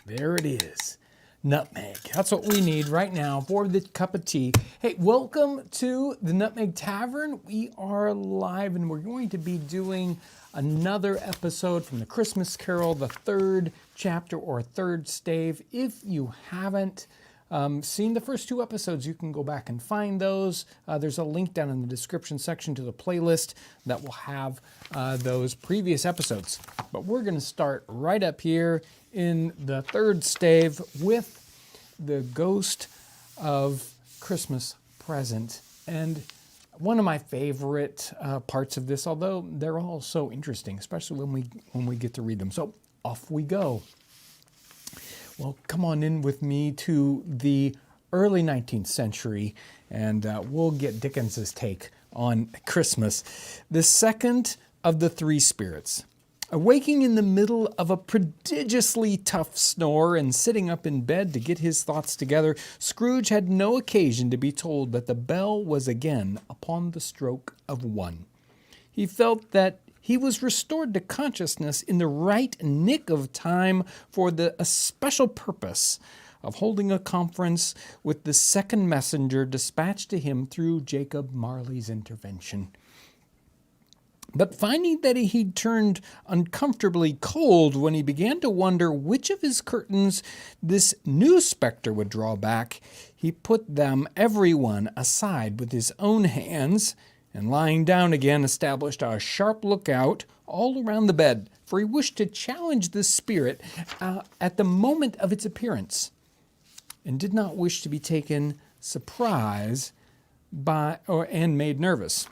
There it is. Nutmeg. That's what we need right now for the cup of tea. Hey, welcome to the Nutmeg Tavern. We are live and we're going to be doing another episode from the Christmas Carol, the third chapter or third stave. If you haven't seen the first two episodes, you can go back and find those. There's a link down in the description section to the playlist that will have those previous episodes. But we're going to start right up here in the third stave with the Ghost of Christmas Present. And one of my favorite parts of this, although they're all so interesting, especially when we get to read them. So off we go. Well, come on in with me to the early 19th century, and we'll get Dickens's take on Christmas. The second of the three spirits. Awaking in the middle of a prodigiously tough snore and sitting up in bed to get his thoughts together, Scrooge had no occasion to be told that the bell was again upon the stroke of 1. He felt that he was restored to consciousness in the right nick of time for the especial purpose of holding a conference with the second messenger dispatched to him through Jacob Marley's intervention. But finding that he'd turned uncomfortably cold when he began to wonder which of his curtains this new spectre would draw back, he put them, every one, aside with his own hands, and lying down again established a sharp lookout all around the bed, for he wished to challenge the spirit at the moment of its appearance, and did not wish to be taken surprise and made nervous.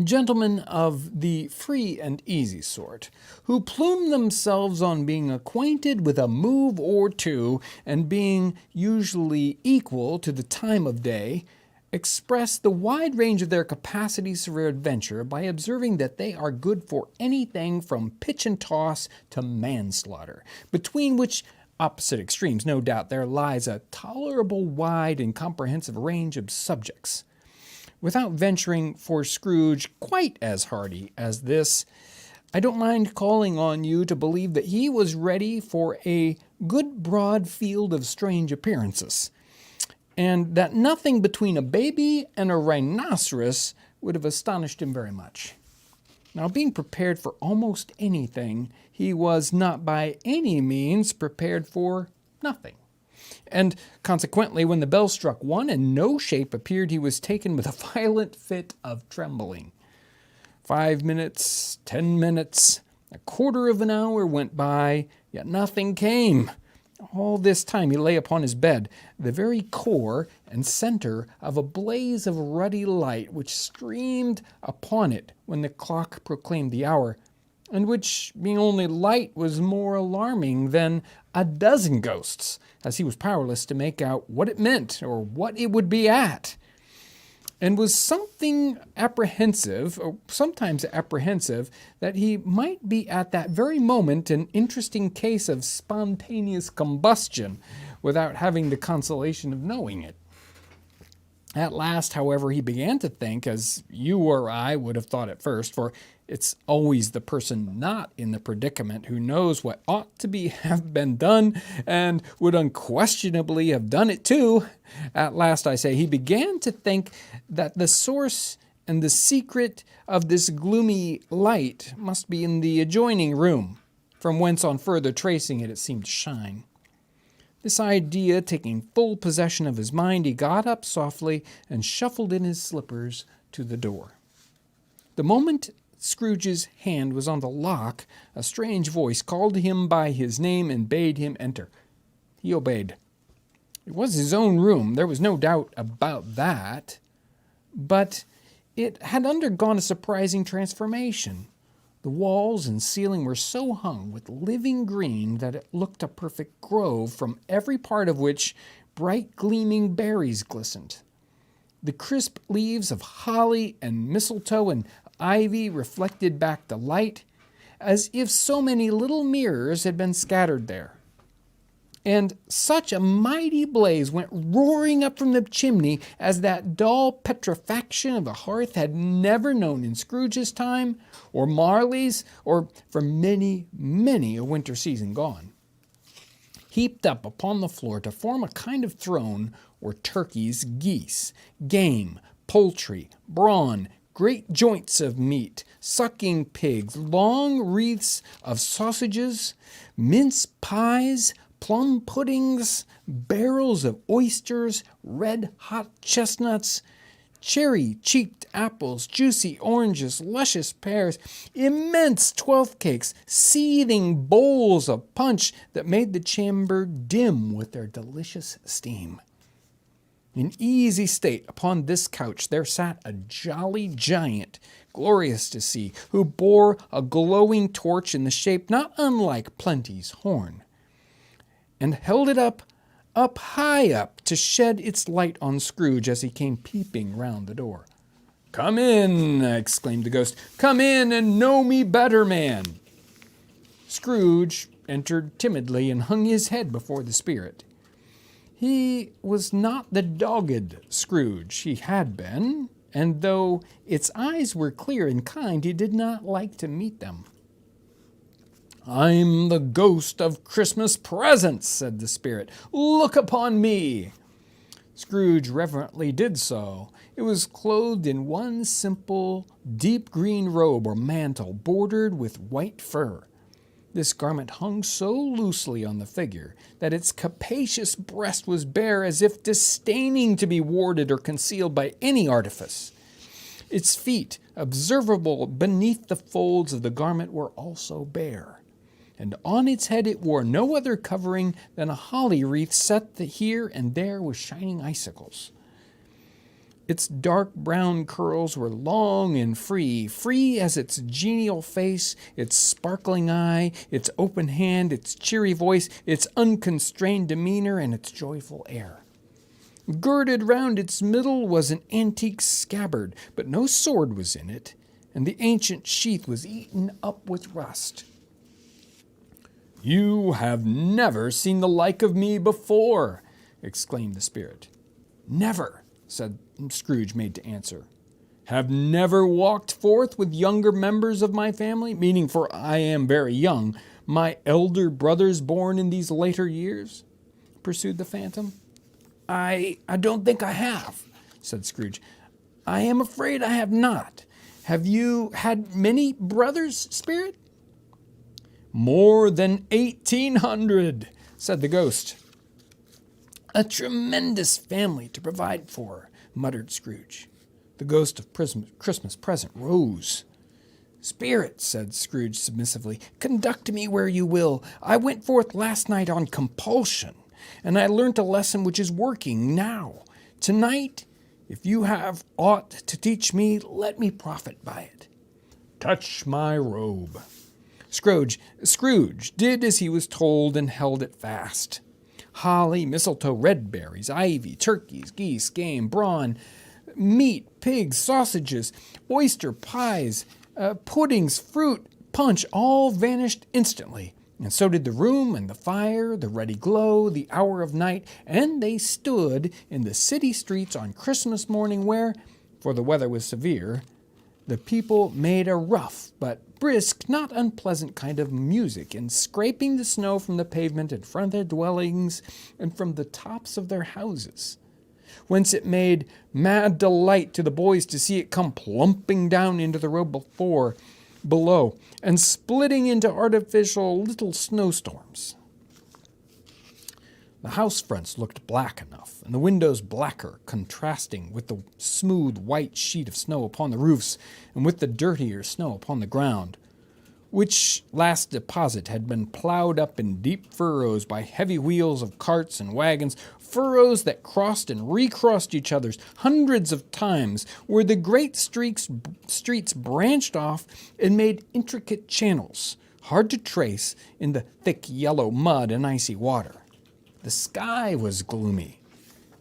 Gentlemen of the free and easy sort, who plume themselves on being acquainted with a move or two, and being usually equal to the time of day, express the wide range of their capacities for adventure by observing that they are good for anything from pitch and toss to manslaughter, between which opposite extremes, no doubt, there lies a tolerable wide and comprehensive range of subjects. Without venturing for Scrooge quite as hardy as this, I don't mind calling on you to believe that he was ready for a good broad field of strange appearances, and that nothing between a baby and a rhinoceros would have astonished him very much. Now, being prepared for almost anything, he was not by any means prepared for nothing. And consequently, when the bell struck 1 and no shape appeared, he was taken with a violent fit of trembling. 5 minutes, 10 minutes, a quarter of an hour went by, yet nothing came. All this time he lay upon his bed, the very core and center of a blaze of ruddy light which streamed upon it when the clock proclaimed the hour, and which, being only light, was more alarming than a dozen ghosts, as he was powerless to make out what it meant or what it would be at, and was something apprehensive, or sometimes apprehensive, that he might be at that very moment an interesting case of spontaneous combustion, without having the consolation of knowing it. At last, however, he began to think, as you or I would have thought at first, for it's always the person not in the predicament who knows what ought to have been done, and would unquestionably have done it too. At last, I say, he began to think that the source and the secret of this gloomy light must be in the adjoining room, from whence on further tracing it seemed to shine. This idea taking full possession of his mind, he got up softly and shuffled in his slippers to the door. The moment Scrooge's hand was on the lock, a strange voice called him by his name and bade him enter. He obeyed. It was his own room, there was no doubt about that, but it had undergone a surprising transformation. The walls and ceiling were so hung with living green that it looked a perfect grove, from every part of which bright gleaming berries glistened. The crisp leaves of holly and mistletoe and ivy reflected back the light, as if so many little mirrors had been scattered there. and such a mighty blaze went roaring up from the chimney as that dull petrifaction of the hearth had never known in Scrooge's time, or Marley's, or for many, many a winter season gone. Heaped up upon the floor to form a kind of throne were turkeys, geese, game, poultry, brawn, great joints of meat, sucking pigs, long wreaths of sausages, mince pies, plum puddings, barrels of oysters, red-hot chestnuts, cherry-cheeked apples, juicy oranges, luscious pears, immense 12th cakes, seething bowls of punch that made the chamber dim with their delicious steam. In easy state upon this couch there sat a jolly giant, glorious to see, who bore a glowing torch in the shape not unlike Plenty's horn, and held it up high up, to shed its light on Scrooge as he came peeping round the door. "Come in," exclaimed the ghost. "Come in and know me better, man." Scrooge entered timidly and hung his head before the spirit. He was not the dogged Scrooge he had been, and though its eyes were clear and kind, he did not like to meet them. "I'm the ghost of Christmas presents," said the spirit. "Look upon me." Scrooge reverently did so. It was clothed in one simple, deep green robe or mantle, bordered with white fur. This garment hung so loosely on the figure that its capacious breast was bare, as if disdaining to be warded or concealed by any artifice. Its feet, observable beneath the folds of the garment, were also bare, and on its head it wore no other covering than a holly wreath set here and there with shining icicles. Its dark brown curls were long and free as its genial face, its sparkling eye, its open hand, its cheery voice, its unconstrained demeanor, and its joyful air. Girded round its middle was an antique scabbard, but no sword was in it, and the ancient sheath was eaten up with rust. "You have never seen the like of me before," exclaimed the spirit. "Never," said Scrooge, made to answer. "Have never walked forth with younger members of my family, meaning, for I am very young, my elder brothers born in these later years?" pursued the phantom. I don't think I have," said Scrooge. "I am afraid I have not. Have you had many brothers, spirit?" "More than 1,800, said the ghost. "A tremendous family to provide for," muttered Scrooge. The ghost of Christmas present rose. "Spirit," said Scrooge submissively, "conduct me where you will. I went forth last night on compulsion, and I learnt a lesson which is working now. Tonight, if you have aught to teach me, let me profit by it." "Touch my robe." Scrooge did as he was told and held it fast. Holly, mistletoe, red berries, ivy, turkeys, geese, game, brawn, meat, pigs, sausages, oyster pies, puddings, fruit, punch, all vanished instantly. And so did the room and the fire, the ruddy glow, the hour of night, and they stood in the city streets on Christmas morning where, for the weather was severe, the people made a rough but brisk, not unpleasant kind of music in scraping the snow from the pavement in front of their dwellings and from the tops of their houses, whence it made mad delight to the boys to see it come plumping down into the road below, and splitting into artificial little snowstorms. The house fronts looked black enough, and the windows blacker, contrasting with the smooth white sheet of snow upon the roofs and with the dirtier snow upon the ground, which last deposit had been plowed up in deep furrows by heavy wheels of carts and wagons, furrows that crossed and recrossed each other hundreds of times, where the great streets branched off and made intricate channels, hard to trace in the thick yellow mud and icy water. The sky was gloomy,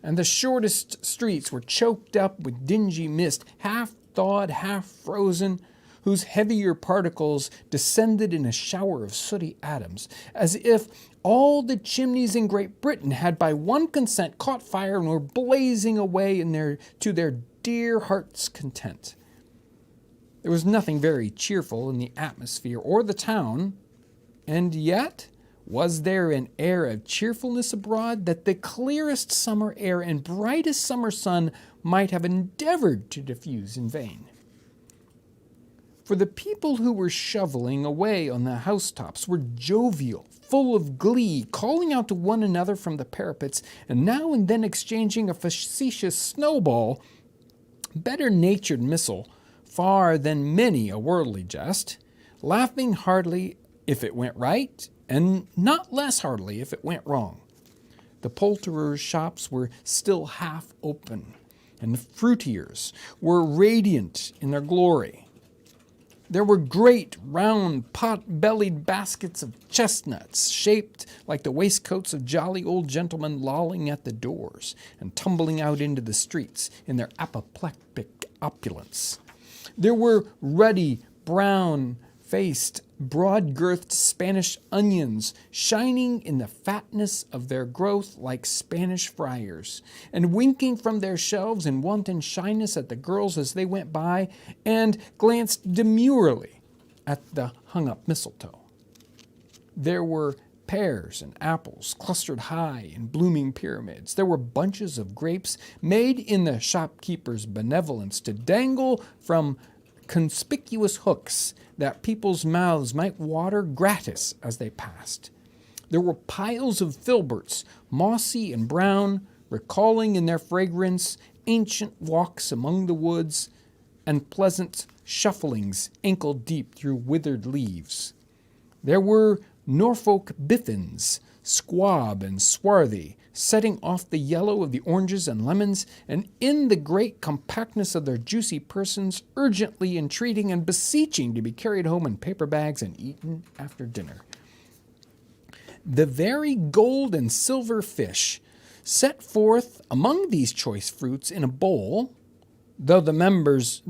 and the shortest streets were choked up with dingy mist, half thawed, half frozen, whose heavier particles descended in a shower of sooty atoms, as if all the chimneys in Great Britain had by one consent caught fire and were blazing away to their dear heart's content. There was nothing very cheerful in the atmosphere or the town, and yet was there an air of cheerfulness abroad that the clearest summer air and brightest summer sun might have endeavored to diffuse in vain. For the people who were shoveling away on the housetops were jovial, full of glee, calling out to one another from the parapets, and now and then exchanging a facetious snowball, better-natured missile, far than many a worldly jest, laughing heartily if it went right, and not less heartily if it went wrong. The poulterers' shops were still half open, and the fruiterers were radiant in their glory. There were great, round, pot-bellied baskets of chestnuts, shaped like the waistcoats of jolly old gentlemen lolling at the doors and tumbling out into the streets in their apoplectic opulence. There were ruddy, brown-faced, broad-girthed Spanish onions shining in the fatness of their growth like Spanish friars, and winking from their shelves in wanton shyness at the girls as they went by, and glanced demurely at the hung-up mistletoe. There were pears and apples clustered high in blooming pyramids. There were bunches of grapes made in the shopkeeper's benevolence to dangle from conspicuous hooks that people's mouths might water gratis as they passed. There were piles of filberts, mossy and brown, recalling in their fragrance ancient walks among the woods and pleasant shufflings ankle-deep through withered leaves. There were Norfolk biffins, squab and swarthy, setting off the yellow of the oranges and lemons, and in the great compactness of their juicy persons, urgently entreating and beseeching to be carried home in paper bags and eaten after dinner. The very gold and silver fish set forth among these choice fruits in a bowl, though members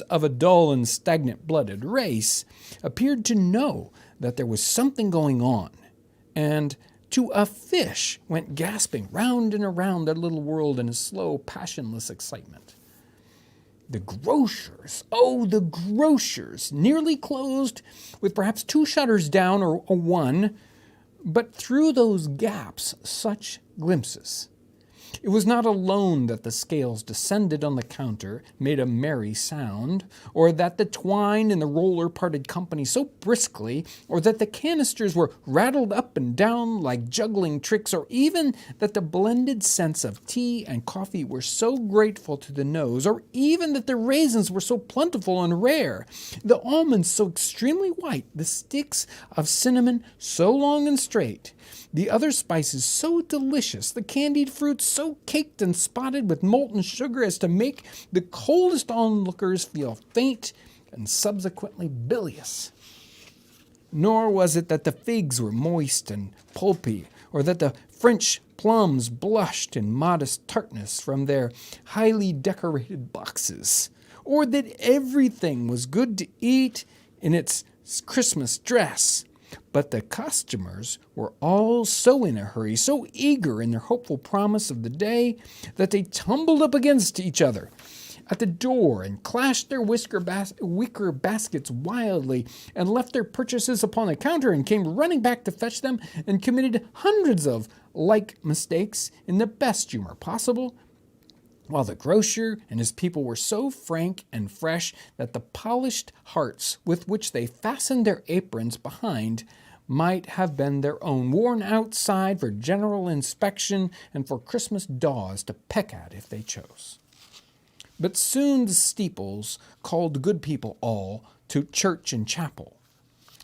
of a dull and stagnant-blooded race, appeared to know that there was something going on, and to a fish went gasping round and around their little world in a slow, passionless excitement. The grocers, the grocers, nearly closed, with perhaps 2 shutters down or one, but through those gaps such glimpses. It was not alone that the scales descended on the counter, made a merry sound, or that the twine in the roller parted company so briskly, or that the canisters were rattled up and down like juggling tricks, or even that the blended scents of tea and coffee were so grateful to the nose, or even that the raisins were so plentiful and rare, the almonds so extremely white, the sticks of cinnamon so long and straight, the other spices so delicious, the candied fruits so caked and spotted with molten sugar as to make the coldest onlookers feel faint and subsequently bilious. Nor was it that the figs were moist and pulpy, or that the French plums blushed in modest tartness from their highly decorated boxes, or that everything was good to eat in its Christmas dress. But the customers were all so in a hurry, so eager in their hopeful promise of the day, that they tumbled up against each other at the door and clashed their wicker baskets wildly, and left their purchases upon the counter and came running back to fetch them, and committed hundreds of like mistakes in the best humor possible, while the grocer and his people were so frank and fresh that the polished hearts with which they fastened their aprons behind might have been their own, worn outside for general inspection and for Christmas daws to peck at if they chose. But soon the steeples called the good people all to church and chapel,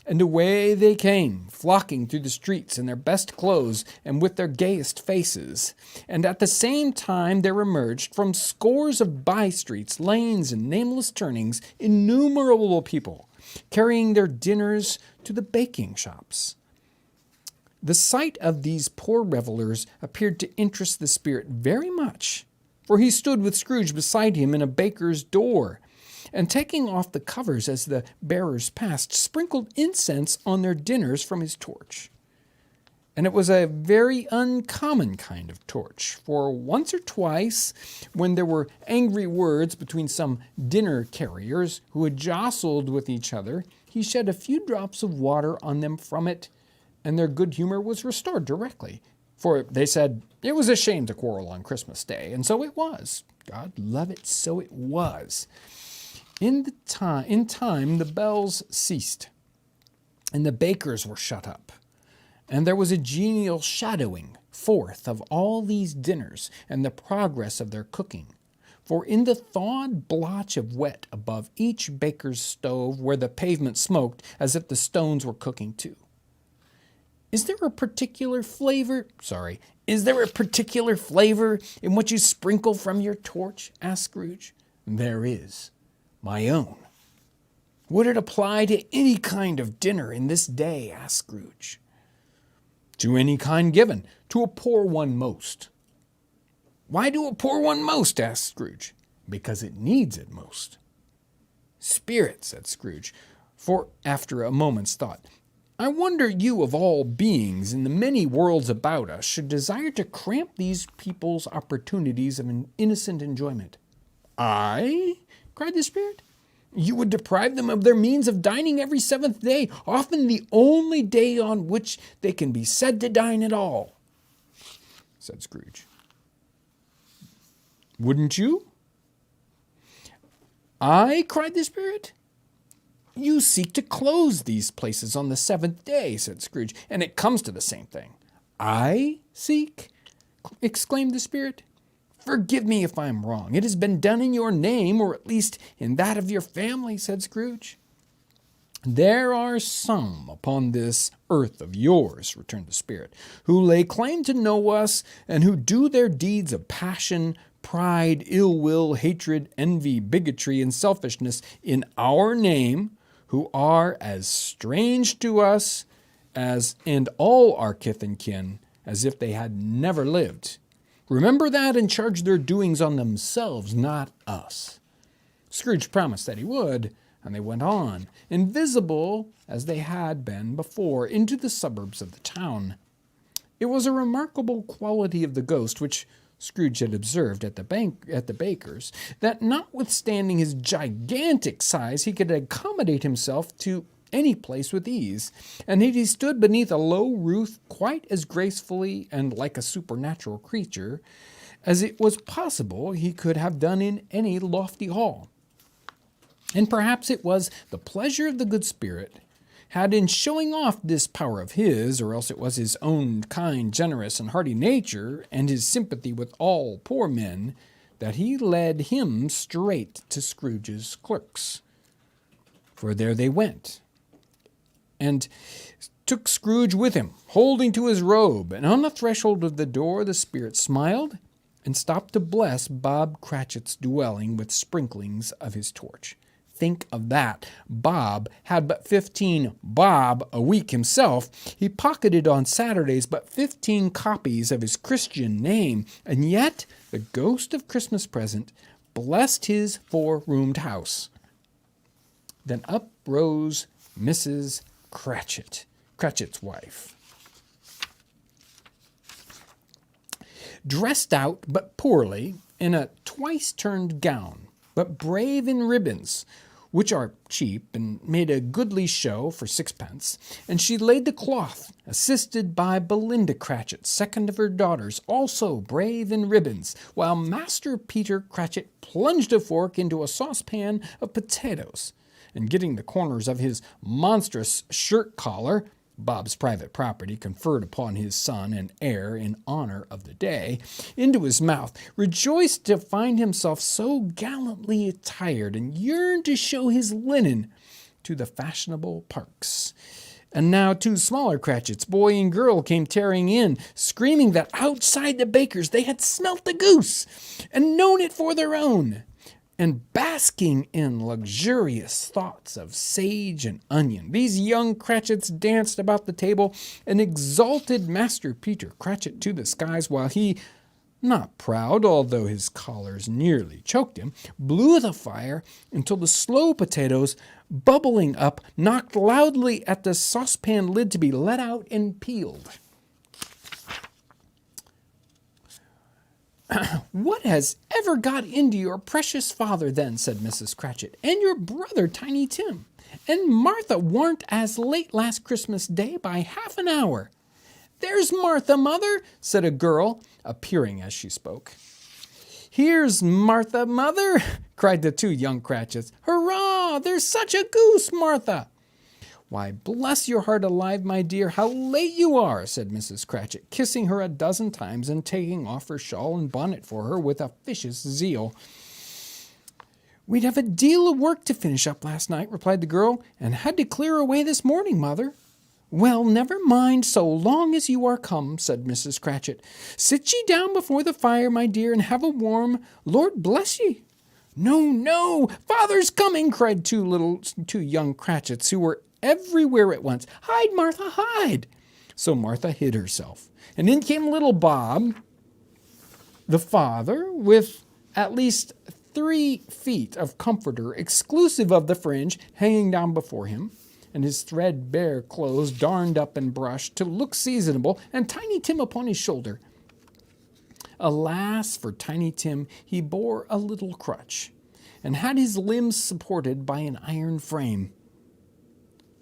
and away they came, flocking through the streets in their best clothes and with their gayest faces. And at the same time there emerged from scores of by-streets, lanes, and nameless turnings innumerable people, carrying their dinners to the baking shops. The sight of these poor revelers appeared to interest the spirit very much, for he stood with Scrooge beside him in a baker's door, and taking off the covers as the bearers passed, sprinkled incense on their dinners from his torch. And it was a very uncommon kind of torch, for once or twice, when there were angry words between some dinner carriers who had jostled with each other, he shed a few drops of water on them from it, and their good humor was restored directly. For they said it was a shame to quarrel on Christmas Day, and so it was. God love it, so it was. In time, the bells ceased, and the bakers were shut up. And there was a genial shadowing forth of all these dinners and the progress of their cooking. For in the thawed blotch of wet above each baker's stove, where the pavement smoked as if the stones were cooking too. Is there a particular flavor in what you sprinkle from your torch? Asked Scrooge. There is. My own. Would it apply to any kind of dinner in this day? Asked Scrooge. To any kind given, to a poor one most. Why to a poor one most? Asked Scrooge. Because it needs it most. Spirit, said Scrooge, for after a moment's thought, I wonder you of all beings in the many worlds about us should desire to cramp these people's opportunities of an innocent enjoyment. I? Cried the Spirit. You would deprive them of their means of dining every seventh day, often the only day on which they can be said to dine at all, said Scrooge. Wouldn't you? I, cried the Spirit. You seek to close these places on the seventh day, said Scrooge, and it comes to the same thing. I seek? Exclaimed the Spirit. Forgive me if I am wrong. It has been done in your name, or at least in that of your family, said Scrooge. There are some upon this earth of yours, returned the Spirit, who lay claim to know us, and who do their deeds of passion, pride, ill will, hatred, envy, bigotry, and selfishness in our name, who are as strange to us and all our kith and kin as if they had never lived. Remember that and charge their doings on themselves, not us. Scrooge promised that he would, and they went on, invisible as they had been before, into the suburbs of the town. It was a remarkable quality of the ghost which Scrooge had observed at the baker's, that notwithstanding his gigantic size, he could accommodate himself to any place with ease, and he stood beneath a low roof quite as gracefully and like a supernatural creature as it was possible he could have done in any lofty hall. And perhaps it was the pleasure of the good Spirit had in showing off this power of his, or else it was his own kind, generous, and hearty nature, and his sympathy with all poor men, that he led him straight to Scrooge's clerks. For there they went, and took Scrooge with him, holding to his robe, and on the threshold of the door the Spirit smiled and stopped to bless Bob Cratchit's dwelling with sprinklings of his torch. Think of that. Bob had but 15 bob a week himself. He pocketed on Saturdays but 15 copies of his Christian name, and yet the ghost of Christmas present blessed his four-roomed house. Then up rose Mrs. Cratchit's wife, dressed out but poorly in a twice-turned gown, but brave in ribbons, which are cheap, and made a goodly show for sixpence, and she laid the cloth, assisted by Belinda Cratchit, second of her daughters, also brave in ribbons, while Master Peter Cratchit plunged a fork into a saucepan of potatoes, and getting the corners of his monstrous shirt collar, Bob's private property conferred upon his son and heir in honor of the day, into his mouth, rejoiced to find himself so gallantly attired, and yearned to show his linen to the fashionable parks. And now two smaller Cratchits, boy and girl, came tearing in, screaming that outside the baker's they had smelt the goose, and known it for their own, and basking in luxurious thoughts of sage and onion. These young Cratchits danced about the table and exalted Master Peter Cratchit to the skies, while he not proud, although his collars nearly choked him, blew the fire until the slow potatoes, bubbling up, knocked loudly at the saucepan lid to be let out and peeled. "What has ever got into your precious father then?" said Mrs. Cratchit, "and your brother Tiny Tim? And Martha warn't as late last Christmas Day by half an hour." "There's Martha, mother," said a girl, appearing as she spoke. "Here's Martha, mother," cried the two young Cratchits. "Hurrah! There's such a goose, Martha." "Why, bless your heart alive, my dear, how late you are," said Mrs. Cratchit, kissing her a dozen times and taking off her shawl and bonnet for her with officious zeal. "We'd have a deal of work to finish up last night," replied the girl, "and had to clear away this morning, mother." "Well, never mind, so long as you are come," said Mrs. Cratchit. "Sit ye down before the fire, my dear, and have a warm. Lord bless ye." "No, no, father's coming," cried two young Cratchits, who were everywhere at once. "Hide, Martha, hide." So Martha hid herself, and in came little Bob, the father, with at least 3 feet of comforter, exclusive of the fringe, hanging down before him, and his threadbare clothes darned up and brushed to look seasonable, and Tiny Tim upon his shoulder. Alas for Tiny Tim, he bore a little crutch, and had his limbs supported by an iron frame.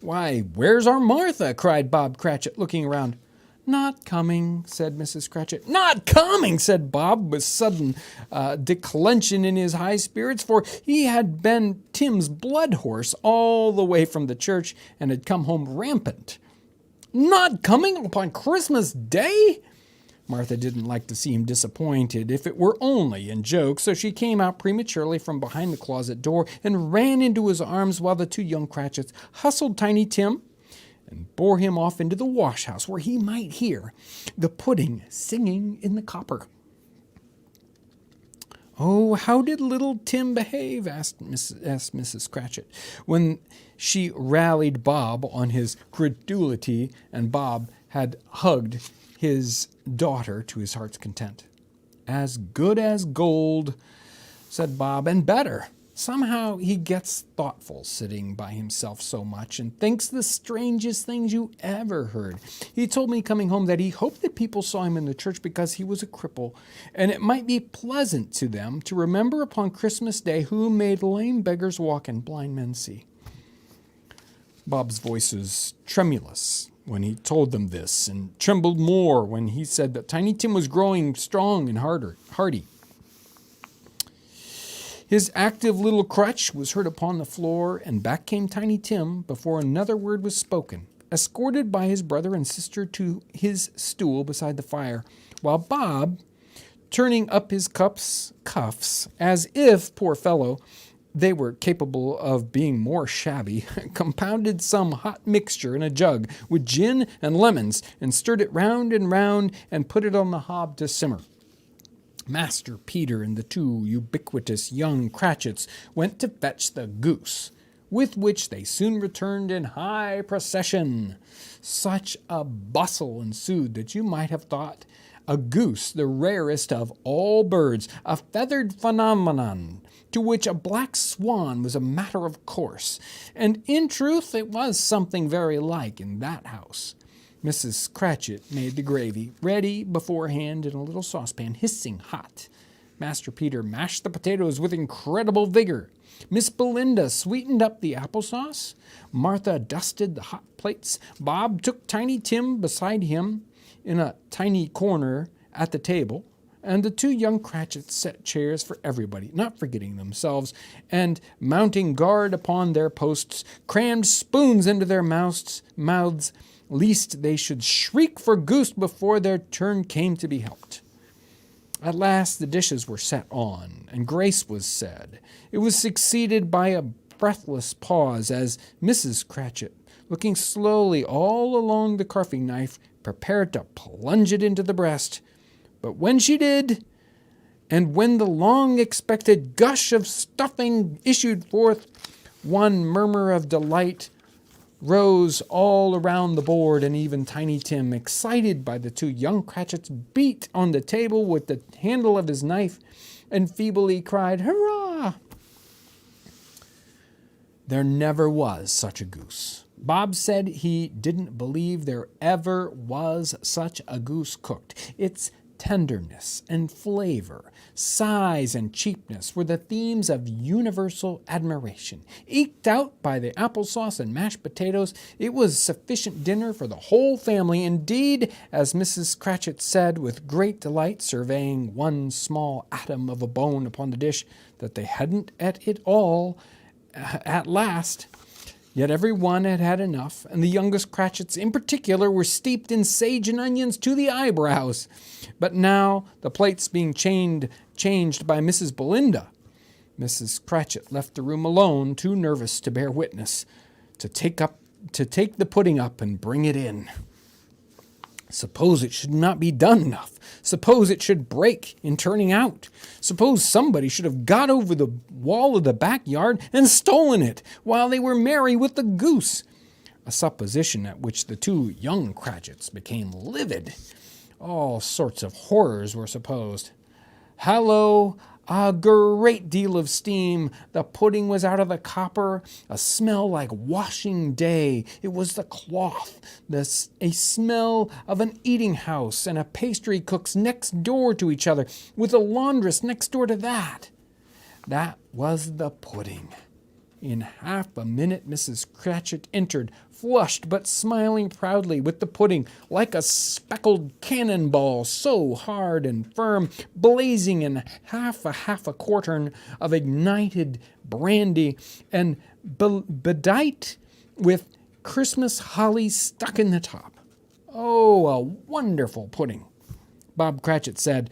"Why, where's our Martha?" cried Bob Cratchit, looking around. "Not coming," said Mrs. Cratchit. "Not coming," said Bob, with sudden declension in his high spirits, for he had been Tim's blood horse all the way from the church and had come home rampant. "Not coming upon Christmas Day?" Martha didn't like to see him disappointed, if it were only in joke, so she came out prematurely from behind the closet door and ran into his arms while the two young Cratchits hustled Tiny Tim and bore him off into the wash-house, where he might hear the pudding singing in the copper. "Oh, how did little Tim behave?" asked Mrs. Cratchit, when she rallied Bob on his credulity, and Bob had hugged his daughter to his heart's content. "As good as gold," said Bob, "and better. Somehow he gets thoughtful sitting by himself so much, and thinks the strangest things you ever heard. He told me coming home that he hoped that people saw him in the church because he was a cripple, and it might be pleasant to them to remember upon Christmas Day who made lame beggars walk and blind men see." Bob's voice was tremulous when he told them this, and trembled more when he said that Tiny Tim was growing strong and hardy. His active little crutch was heard upon the floor, and back came Tiny Tim before another word was spoken, escorted by his brother and sister to his stool beside the fire, while Bob, turning up his cuffs, as if, poor fellow, they were capable of being more shabby, compounded some hot mixture in a jug with gin and lemons, and stirred it round and round, and put it on the hob to simmer. Master Peter and the two ubiquitous young Cratchits went to fetch the goose, with which they soon returned in high procession. Such a bustle ensued that you might have thought a goose the rarest of all birds, a feathered phenomenon, to which a black swan was a matter of course. And in truth it was something very like in that house. Mrs. Cratchit made the gravy, ready beforehand in a little saucepan, hissing hot. Master Peter mashed the potatoes with incredible vigor. Miss Belinda sweetened up the applesauce. Martha dusted the hot plates. Bob took Tiny Tim beside him in a tiny corner at the table, and the two young Cratchits set chairs for everybody, not forgetting themselves, and, mounting guard upon their posts, crammed spoons into their mouths, lest they should shriek for goose before their turn came to be helped. At last the dishes were set on, and grace was said. It was succeeded by a breathless pause as Mrs. Cratchit, looking slowly all along the carving knife, prepared to plunge it into the breast. But when she did, and when the long-expected gush of stuffing issued forth, one murmur of delight rose all around the board, and even Tiny Tim, excited by the two young Cratchits, beat on the table with the handle of his knife and feebly cried, "Hurrah!" There never was such a goose. Bob said he didn't believe there ever was such a goose cooked. Its tenderness and flavor, size and cheapness were the themes of universal admiration. Eked out by the applesauce and mashed potatoes, it was sufficient dinner for the whole family. Indeed, as Mrs. Cratchit said with great delight, surveying one small atom of a bone upon the dish, that they hadn't ate it all at last. Yet every one had had enough, and the youngest Cratchits in particular were steeped in sage and onions to the eyebrows. But now, the plates being changed by Mrs. Belinda, Mrs. Cratchit left the room alone, too nervous to bear witness, to take the pudding up and bring it in. Suppose it should not be done enough. Suppose it should break in turning out. Suppose somebody should have got over the wall of the backyard and stolen it while they were merry with the goose. A supposition at which the two young Cratchits became livid. All sorts of horrors were supposed. Hallo! A great deal of steam. The pudding was out of the copper. A smell like washing day. It was the cloth. A smell of an eating house and a pastry cook's next door to each other, with a laundress next door to that. That was the pudding. In half a minute, Mrs. Cratchit entered, flushed but smiling proudly, with the pudding, like a speckled cannonball, so hard and firm, blazing in half a quartern of ignited brandy, and bedight with Christmas holly stuck in the top. Oh, a wonderful pudding, Bob Cratchit said,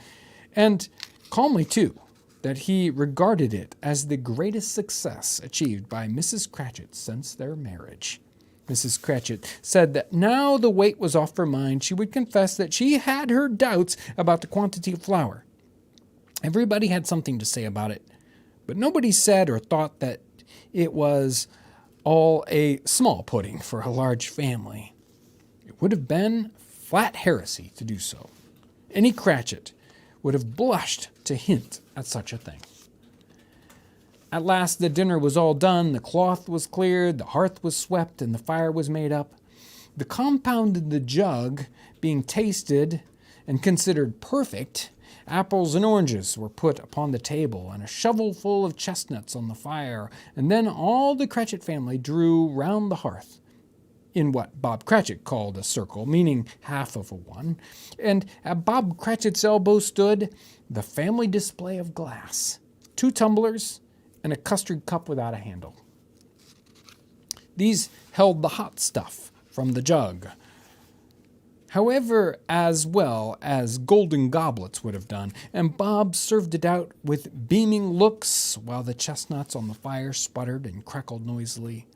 and calmly too, that he regarded it as the greatest success achieved by Mrs. Cratchit since their marriage. Mrs. Cratchit said that now the weight was off her mind, she would confess that she had her doubts about the quantity of flour. Everybody had something to say about it, but nobody said or thought that it was all a small pudding for a large family. It would have been flat heresy to do so. Any Cratchit would have blushed to hint at such a thing. At last the dinner was all done, the cloth was cleared, the hearth was swept, and the fire was made up. The compound in the jug being tasted and considered perfect, apples and oranges were put upon the table, and a shovelful of chestnuts on the fire, and then all the Cratchit family drew round the hearth, in what Bob Cratchit called a circle, meaning half of a one, and at Bob Cratchit's elbow stood the family display of glass, 2 tumblers, and a custard cup without a handle. These held the hot stuff from the jug, however, as well as golden goblets would have done, and Bob served it out with beaming looks while the chestnuts on the fire sputtered and crackled noisily.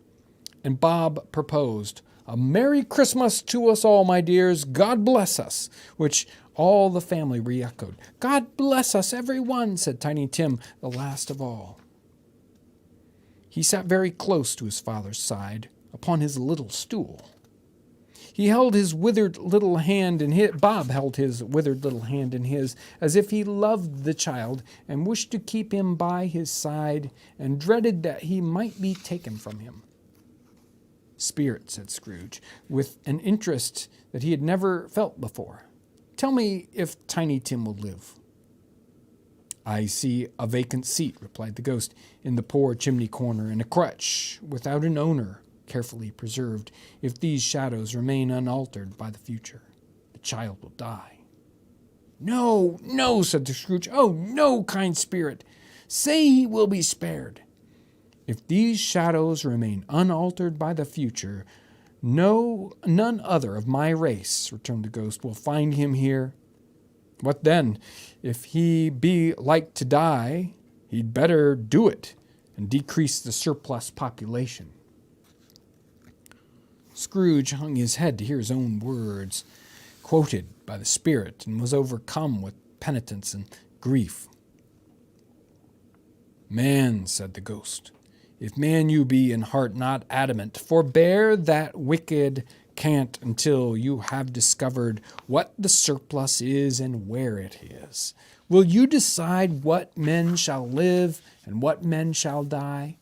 And Bob proposed, "A Merry Christmas to us all, my dears. God bless us," which all the family re-echoed. "God bless us, every one," said Tiny Tim, the last of all. He sat very close to his father's side, upon his little stool. He held his withered little hand in his. Bob held his withered little hand in his, as if he loved the child and wished to keep him by his side, and dreaded that he might be taken from him. "Spirit," said Scrooge, with an interest that he had never felt before, "tell me if Tiny Tim will live." "I see a vacant seat," replied the ghost, "in the poor chimney corner, and a crutch without an owner, carefully preserved. If these shadows remain unaltered by the future, the child will die." "No, no," said the Scrooge. "Oh, no, kind spirit. Say he will be spared." "If these shadows remain unaltered by the future, none other of my race," returned the ghost, "will find him here." "What then? If he be like to die, he'd better do it and decrease the surplus population." Scrooge hung his head to hear his own words quoted by the spirit, and was overcome with penitence and grief. "Man," said the ghost, If man you be in heart not adamant, forbear that wicked cant until you have discovered what the surplus is and where it is. Will you decide what men shall live and what men shall die?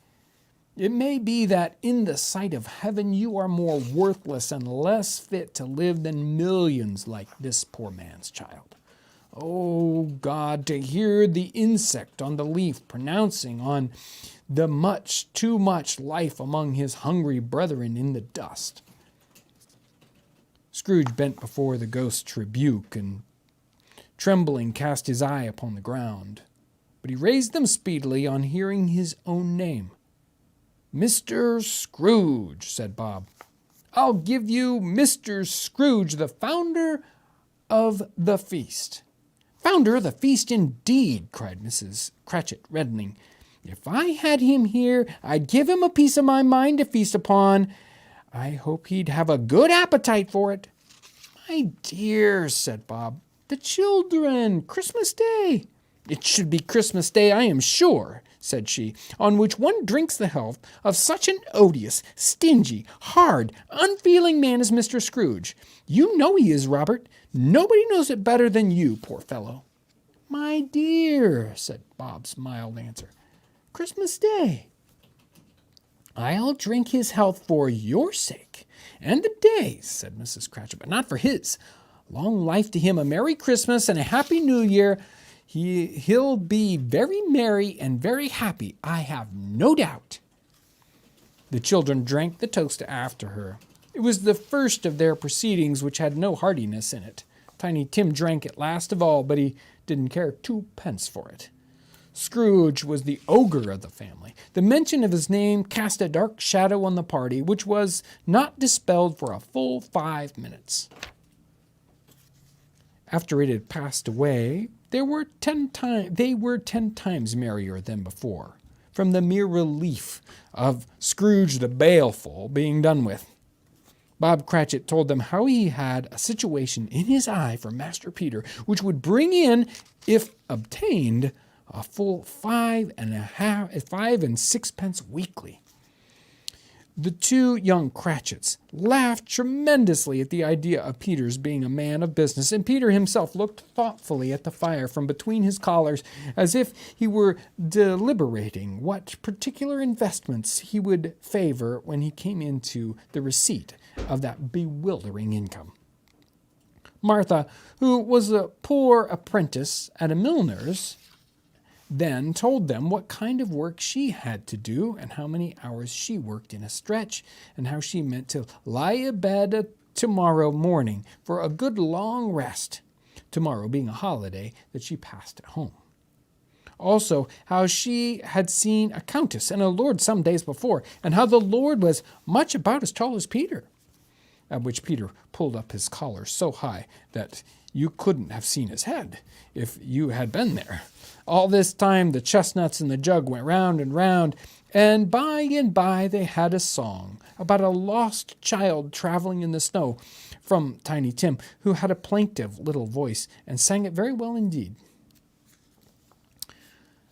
It may be that in the sight of heaven you are more worthless and less fit to live than millions like this poor man's child. Oh God, to hear the insect on the leaf pronouncing on the much, too much life among his hungry brethren in the dust. Scrooge bent before the ghost's rebuke, and trembling cast his eye upon the ground. But he raised them speedily on hearing his own name. "Mr. Scrooge," said Bob. "I'll give you Mr. Scrooge, the founder of the feast." "Founder of the feast, indeed!" cried Mrs. Cratchit, reddening. "If I had him here, I'd give him a piece of my mind to feast upon. I hope he'd have a good appetite for it." "My dear," said Bob, "the children, Christmas Day." "It should be Christmas Day, I am sure," said she, "on which one drinks the health of such an odious, stingy, hard, unfeeling man as Mr. Scrooge. You know he is, Robert. Nobody knows it better than you, poor fellow." "My dear," said Bob's mild answer, "Christmas Day." "I'll drink his health for your sake, and the day's," said Mrs. Cratchit, "but not for his. Long life to him, a Merry Christmas and a Happy New Year. He'll be very merry and very happy, I have no doubt." The children drank the toast after her. It was the first of their proceedings which had no heartiness in it. Tiny Tim drank it last of all, but he didn't care 2 pence for it. Scrooge was the ogre of the family. The mention of his name cast a dark shadow on the party, which was not dispelled for a full 5 minutes. After it had passed away, they were 10 times merrier than before, from the mere relief of Scrooge the Baleful being done with. Bob Cratchit told them how he had a situation in his eye for Master Peter, which would bring in, if obtained, a full 5 and 6 pence weekly. The 2 young Cratchits laughed tremendously at the idea of Peter's being a man of business, and Peter himself looked thoughtfully at the fire from between his collars, as if he were deliberating what particular investments he would favor when he came into the receipt of that bewildering income. Martha, who was a poor apprentice at a milliner's, then told them what kind of work she had to do and how many hours she worked in a stretch, and how she meant to lie abed tomorrow morning for a good long rest, tomorrow being a holiday that she passed at home. Also, how she had seen a countess and a lord some days before, and how the lord was much about as tall as Peter, at which Peter pulled up his collar so high that you couldn't have seen his head if you had been there. All this time the chestnuts in the jug went round, and by they had a song about a lost child traveling in the snow from Tiny Tim, who had a plaintive little voice and sang it very well indeed.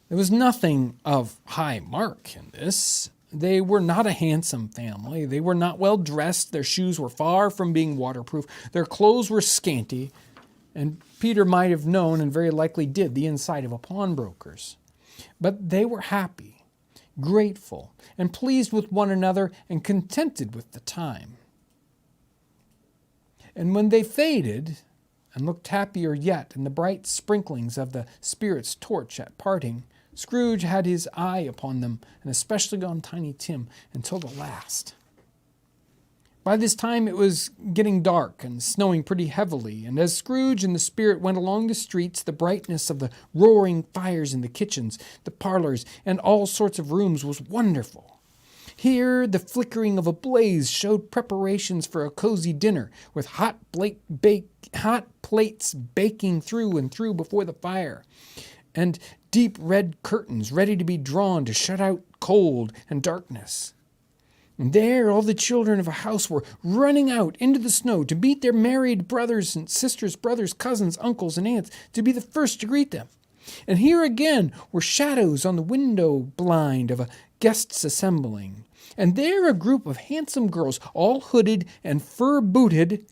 There was nothing of high mark in this. They were not a handsome family. They were not well dressed. Their shoes were far from being waterproof. Their clothes were scanty. And Peter might have known, and very likely did, the inside of a pawnbroker's. But they were happy, grateful, and pleased with one another, and contented with the time. And when they faded, and looked happier yet in the bright sprinklings of the Spirit's torch at parting, Scrooge had his eye upon them, and especially on Tiny Tim, until the last. By this time it was getting dark and snowing pretty heavily, and as Scrooge and the Spirit went along the streets, the brightness of the roaring fires in the kitchens, the parlors, and all sorts of rooms was wonderful. Here the flickering of a blaze showed preparations for a cozy dinner, with hot plates baking through and through before the fire, and deep red curtains ready to be drawn to shut out cold and darkness. And there all the children of a house were running out into the snow to meet their married brothers and sisters, brothers, cousins, uncles, and aunts, to be the first to greet them. And here again were shadows on the window blind of a guests assembling. And there a group of handsome girls, all hooded and fur-booted,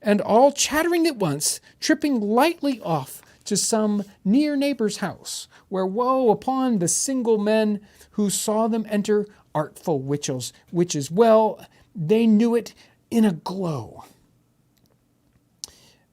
and all chattering at once, tripping lightly off to some near neighbor's house, where woe upon the single men who saw them enter, artful witches, well, they knew it in a glow.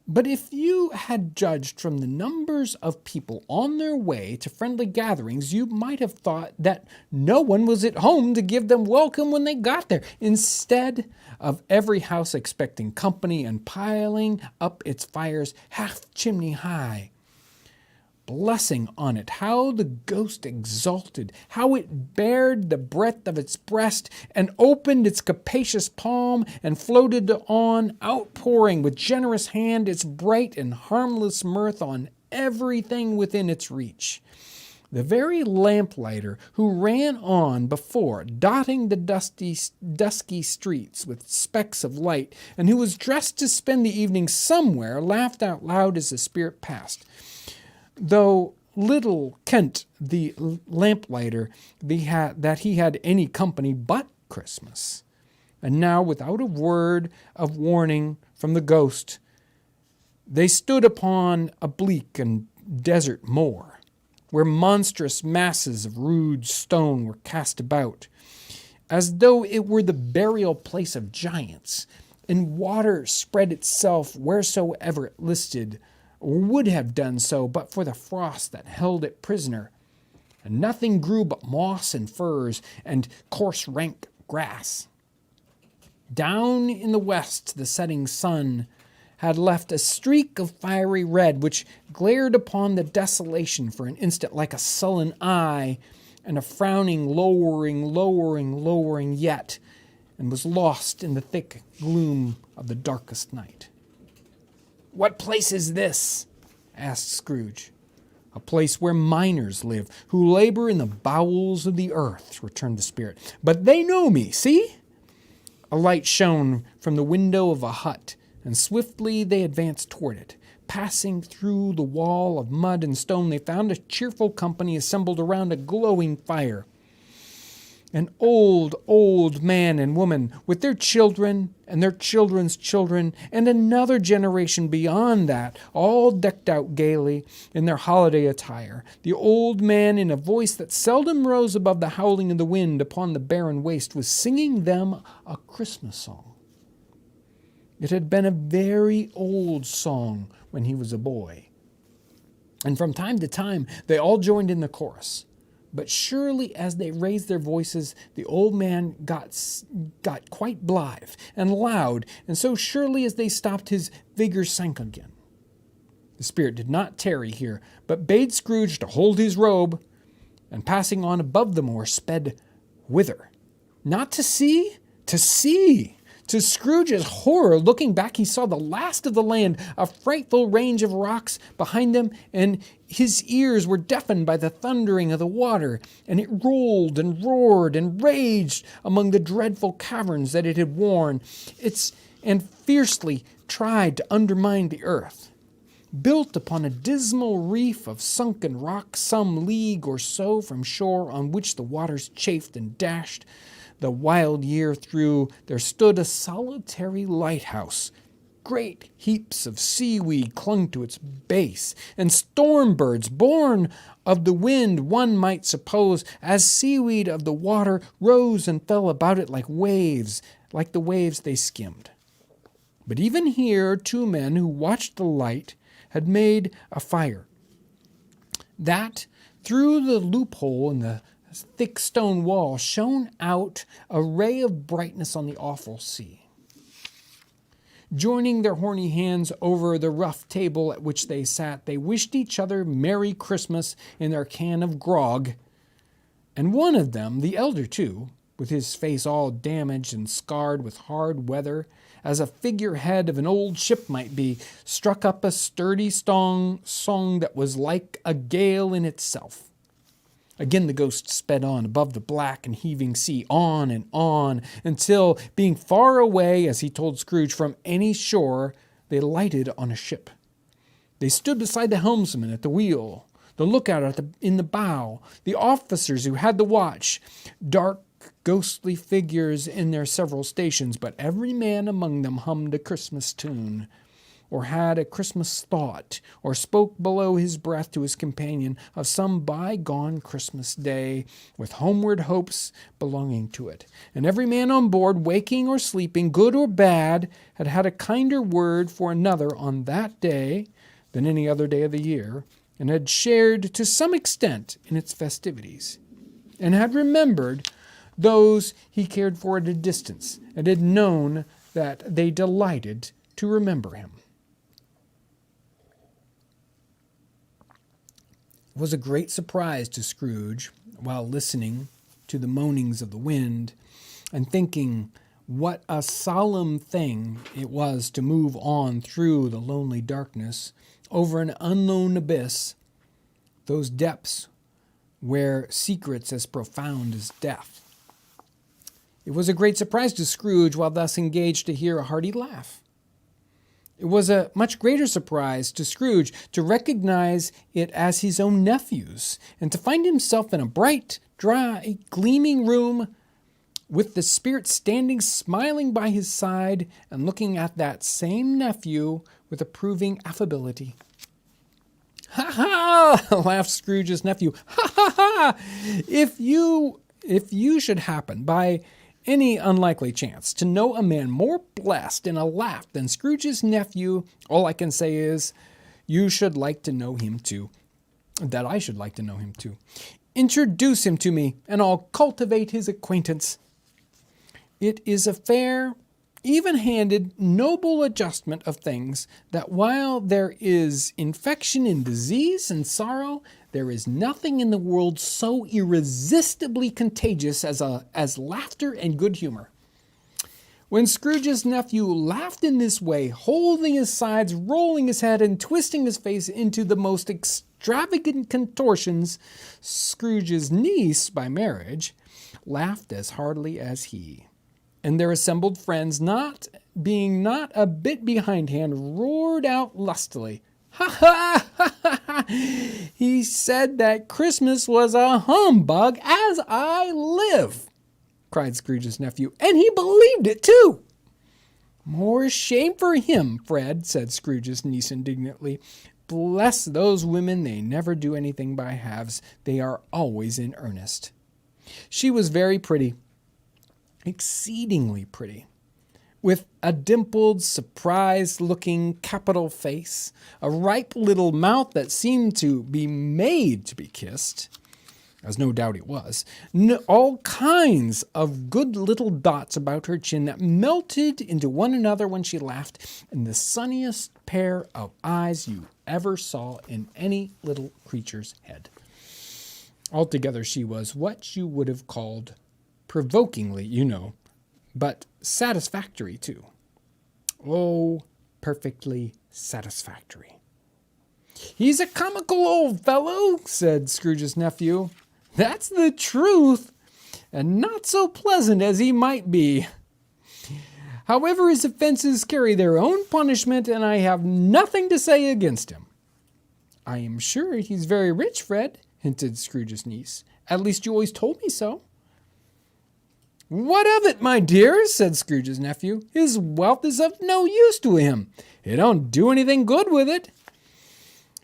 But if you had judged from the numbers of people on their way to friendly gatherings, you might have thought that no one was at home to give them welcome when they got there. Instead of every house expecting company and piling up its fires half chimney high, blessing on it, how the ghost exulted, how it bared the breadth of its breast and opened its capacious palm and floated on, outpouring with generous hand its bright and harmless mirth on everything within its reach. The very lamplighter who ran on before, dotting the dusky streets with specks of light, and who was dressed to spend the evening somewhere, laughed out loud as the spirit passed. Though little kent the lamplighter that he had any company but Christmas. And now, without a word of warning from the ghost, they stood upon a bleak and desert moor, where monstrous masses of rude stone were cast about, as though it were the burial place of giants, and water spread itself wheresoever it listed, or would have done so but for the frost that held it prisoner, and nothing grew but moss and furze and coarse rank grass. Down in the west the setting sun had left a streak of fiery red, which glared upon the desolation for an instant like a sullen eye, and a frowning, lowering yet, and was lost in the thick gloom of the darkest night. "What place is this?" asked Scrooge. "A place where miners live, who labor in the bowels of the earth," returned the spirit. "But they know me, see?" A light shone from the window of a hut, and swiftly they advanced toward it. Passing through the wall of mud and stone, they found a cheerful company assembled around a glowing fire. An old man and woman, with their children and their children's children, and another generation beyond that, all decked out gaily in their holiday attire. The old man, in a voice that seldom rose above the howling of the wind upon the barren waste, was singing them a Christmas song. It had been a very old song when he was a boy, and from time to time they all joined in the chorus. But surely as they raised their voices, the old man got quite blithe and loud, and so surely as they stopped, his vigor sank again. The spirit did not tarry here, but bade Scrooge to hold his robe, and passing on above the moor, sped whither? Not to see? To see! To Scrooge's horror, looking back, he saw the last of the land, a frightful range of rocks behind them, and his ears were deafened by the thundering of the water, and it rolled and roared and raged among the dreadful caverns that it had worn, and fiercely tried to undermine the earth. Built upon a dismal reef of sunken rock some league or so from shore, on which the waters chafed and dashed the wild year through, there stood a solitary lighthouse. Great heaps of seaweed clung to its base, and storm birds, born of the wind, one might suppose, as seaweed of the water, rose and fell about it like the waves they skimmed. But even here 2 men who watched the light had made a fire, that through the loophole in the thick stone wall shone out a ray of brightness on the awful sea. Joining their horny hands over the rough table at which they sat, they wished each other Merry Christmas in their can of grog, and one of them, the elder too, with his face all damaged and scarred with hard weather, as a figurehead of an old ship might be, struck up a sturdy song that was like a gale in itself. Again the ghost sped on above the black and heaving sea, on, until, being far away, as he told Scrooge, from any shore, they lighted on a ship. They stood beside the helmsman at the wheel. the lookout in the bow, the officers who had the watch, dark, ghostly figures in their several stations, but every man among them hummed a Christmas tune, or had a Christmas thought, or spoke below his breath to his companion of some bygone Christmas day, with homeward hopes belonging to it. And every man on board, waking or sleeping, good or bad, had had a kinder word for another on that day than any other day of the year, and had shared to some extent in its festivities, and had remembered those he cared for at a distance, and had known that they delighted to remember him. It was a great surprise to Scrooge, while listening to the moanings of the wind, and thinking what a solemn thing it was to move on through the lonely darkness, over an unknown abyss, those depths where secrets as profound as death. It was a great surprise to Scrooge, while thus engaged, to hear a hearty laugh. It was a much greater surprise to Scrooge to recognize it as his own nephew's, and to find himself in a bright, dry, gleaming room, with the Spirit standing smiling by his side and looking at that same nephew with approving affability. "Ha ha!" laughed Scrooge's nephew. "Ha ha ha! If you should happen, by any unlikely chance, to know a man more blessed in a laugh than Scrooge's nephew, all I can say is, you should like to know him too. That I should like to know him too. Introduce him to me, and I'll cultivate his acquaintance. It is a fair, even-handed, noble adjustment of things, that while there is infection and disease and sorrow, there is nothing in the world so irresistibly contagious as laughter and good humor." When Scrooge's nephew laughed in this way, holding his sides, rolling his head, and twisting his face into the most extravagant contortions, Scrooge's niece, by marriage, laughed as heartily as he. And their assembled friends, not a bit behindhand, roared out lustily, "Ha ha ha ha ha! He said that Christmas was a humbug, as I live!" cried Scrooge's nephew, "and he believed it too." "More shame for him, Fred," said Scrooge's niece indignantly. "Bless those women, they never do anything by halves. They are always in earnest." She was very pretty, exceedingly pretty, with a dimpled, surprised-looking capital face, a ripe little mouth that seemed to be made to be kissed, as no doubt it was, all kinds of good little dots about her chin that melted into one another when she laughed, and the sunniest pair of eyes you ever saw in any little creature's head. Altogether she was what you would have called provokingly, but satisfactory too. Oh, perfectly satisfactory. "He's a comical old fellow," said Scrooge's nephew. "That's the truth, and not so pleasant as he might be. However, his offenses carry their own punishment, and I have nothing to say against him." "I am sure he's very rich, Fred," hinted Scrooge's niece. "At least you always told me so." "What of it, my dear?" said Scrooge's nephew. "His wealth is of no use to him. He don't do anything good with it.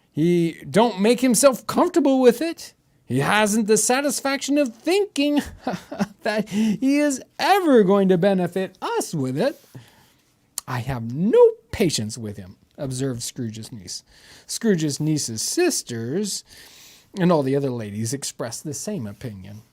He don't make himself comfortable with it. He hasn't the satisfaction of thinking that he is ever going to benefit us with it." "I have no patience with him," observed Scrooge's niece. Scrooge's niece's sisters and all the other ladies expressed the same opinion.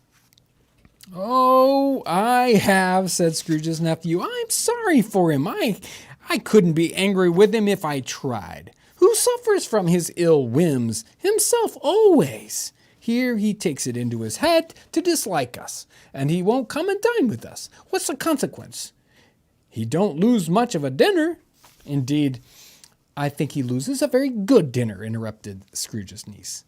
"Oh, I have," said Scrooge's nephew. "I'm sorry for him. I couldn't be angry with him if I tried. Who suffers from his ill whims? Himself always. Here he takes it into his head to dislike us, and he won't come and dine with us. What's the consequence? He don't lose much of a dinner." "Indeed, I think he loses a very good dinner," interrupted Scrooge's niece.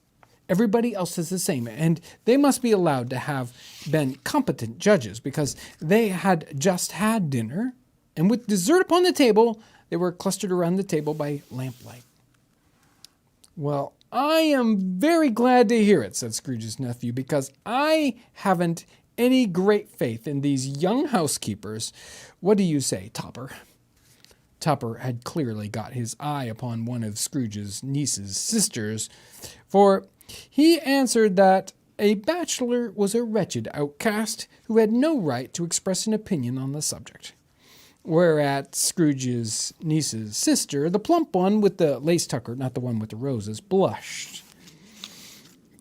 "Everybody else is the same, and they must be allowed to have been competent judges, because they had just had dinner, and with dessert upon the table, they were clustered around the table by lamplight." "Well, I am very glad to hear it, said Scrooge's nephew, because I haven't any great faith in these young housekeepers. What do you say, Topper? Topper had clearly got his eye upon one of Scrooge's niece's sisters, for he answered that a bachelor was a wretched outcast who had no right to express an opinion on the subject. Whereat Scrooge's niece's sister, the plump one with the lace tucker, not the one with the roses, blushed.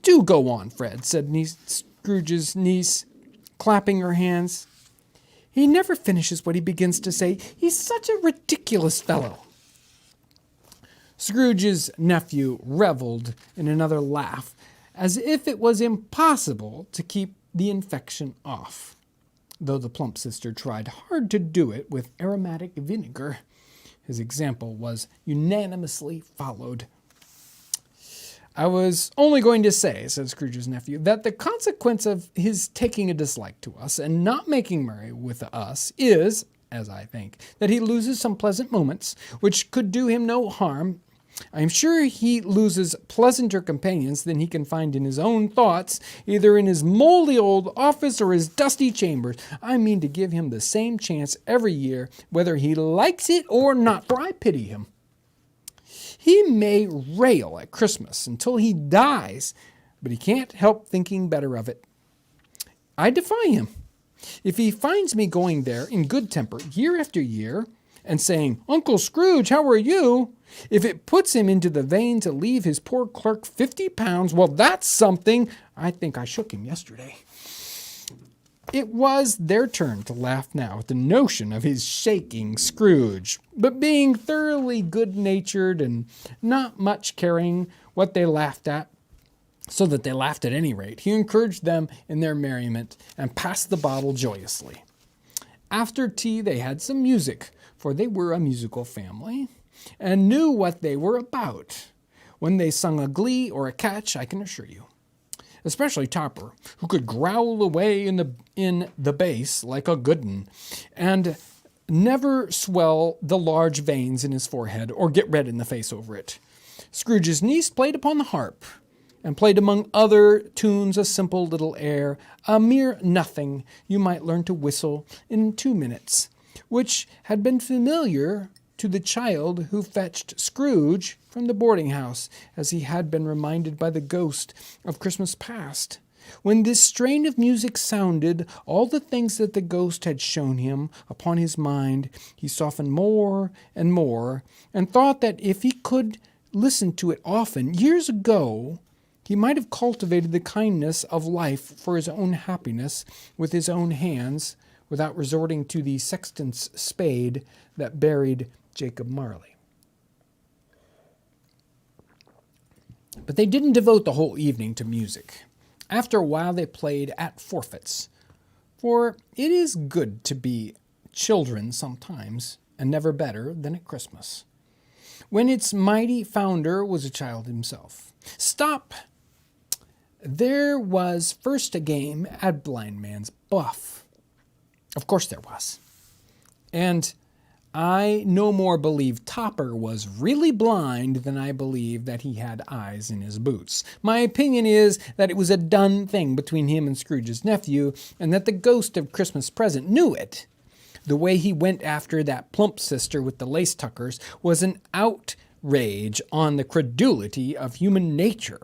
Do go on, Fred, said Scrooge's niece, clapping her hands. He never finishes what he begins to say. He's such a ridiculous fellow. Scrooge's nephew reveled in another laugh, as if it was impossible to keep the infection off, though the plump sister tried hard to do it with aromatic vinegar. His example was unanimously followed. I was only going to say, said Scrooge's nephew, that the consequence of his taking a dislike to us and not making merry with us is, as I think, that he loses some pleasant moments, which could do him no harm. I am sure he loses pleasanter companions than he can find in his own thoughts, either in his moldy old office or his dusty chambers. I mean to give him the same chance every year, whether he likes it or not, for I pity him. He may rail at Christmas until he dies, but he can't help thinking better of it. I defy him. If he finds me going there in good temper year after year and saying, Uncle Scrooge, how are you? If it puts him into the vein to leave his poor clerk £50, well, that's something. I think I shook him yesterday. It was their turn to laugh now at the notion of his shaking Scrooge, but being thoroughly good-natured and not much caring what they laughed at, so that they laughed at any rate, he encouraged them in their merriment and passed the bottle joyously. After tea they had some music, for they were a musical family, and knew what they were about when they sung a glee or a catch, I can assure you. Especially Topper, who could growl away in the bass like a good 'un, and never swell the large veins in his forehead or get red in the face over it. Scrooge's niece played upon the harp, and played among other tunes a simple little air, a mere nothing you might learn to whistle in 2 minutes, which had been familiar to the child who fetched Scrooge from the boarding-house, as he had been reminded by the ghost of Christmas past. When this strain of music sounded, all the things that the ghost had shown him upon his mind, he softened more and more, and thought that if he could listen to it often, years ago, he might have cultivated the kindness of life for his own happiness with his own hands, without resorting to the sexton's spade that buried Jacob Marley. But they didn't devote the whole evening to music. After a while they played at forfeits, for it is good to be children sometimes, and never better than at Christmas, when its mighty founder was a child himself. Stop! There was first a game at Blind Man's Buff. Of course there was. And I no more believe Topper was really blind than I believe that he had eyes in his boots. My opinion is that it was a done thing between him and Scrooge's nephew, and that the ghost of Christmas present knew it. The way he went after that plump sister with the lace tuckers was an outrage on the credulity of human nature,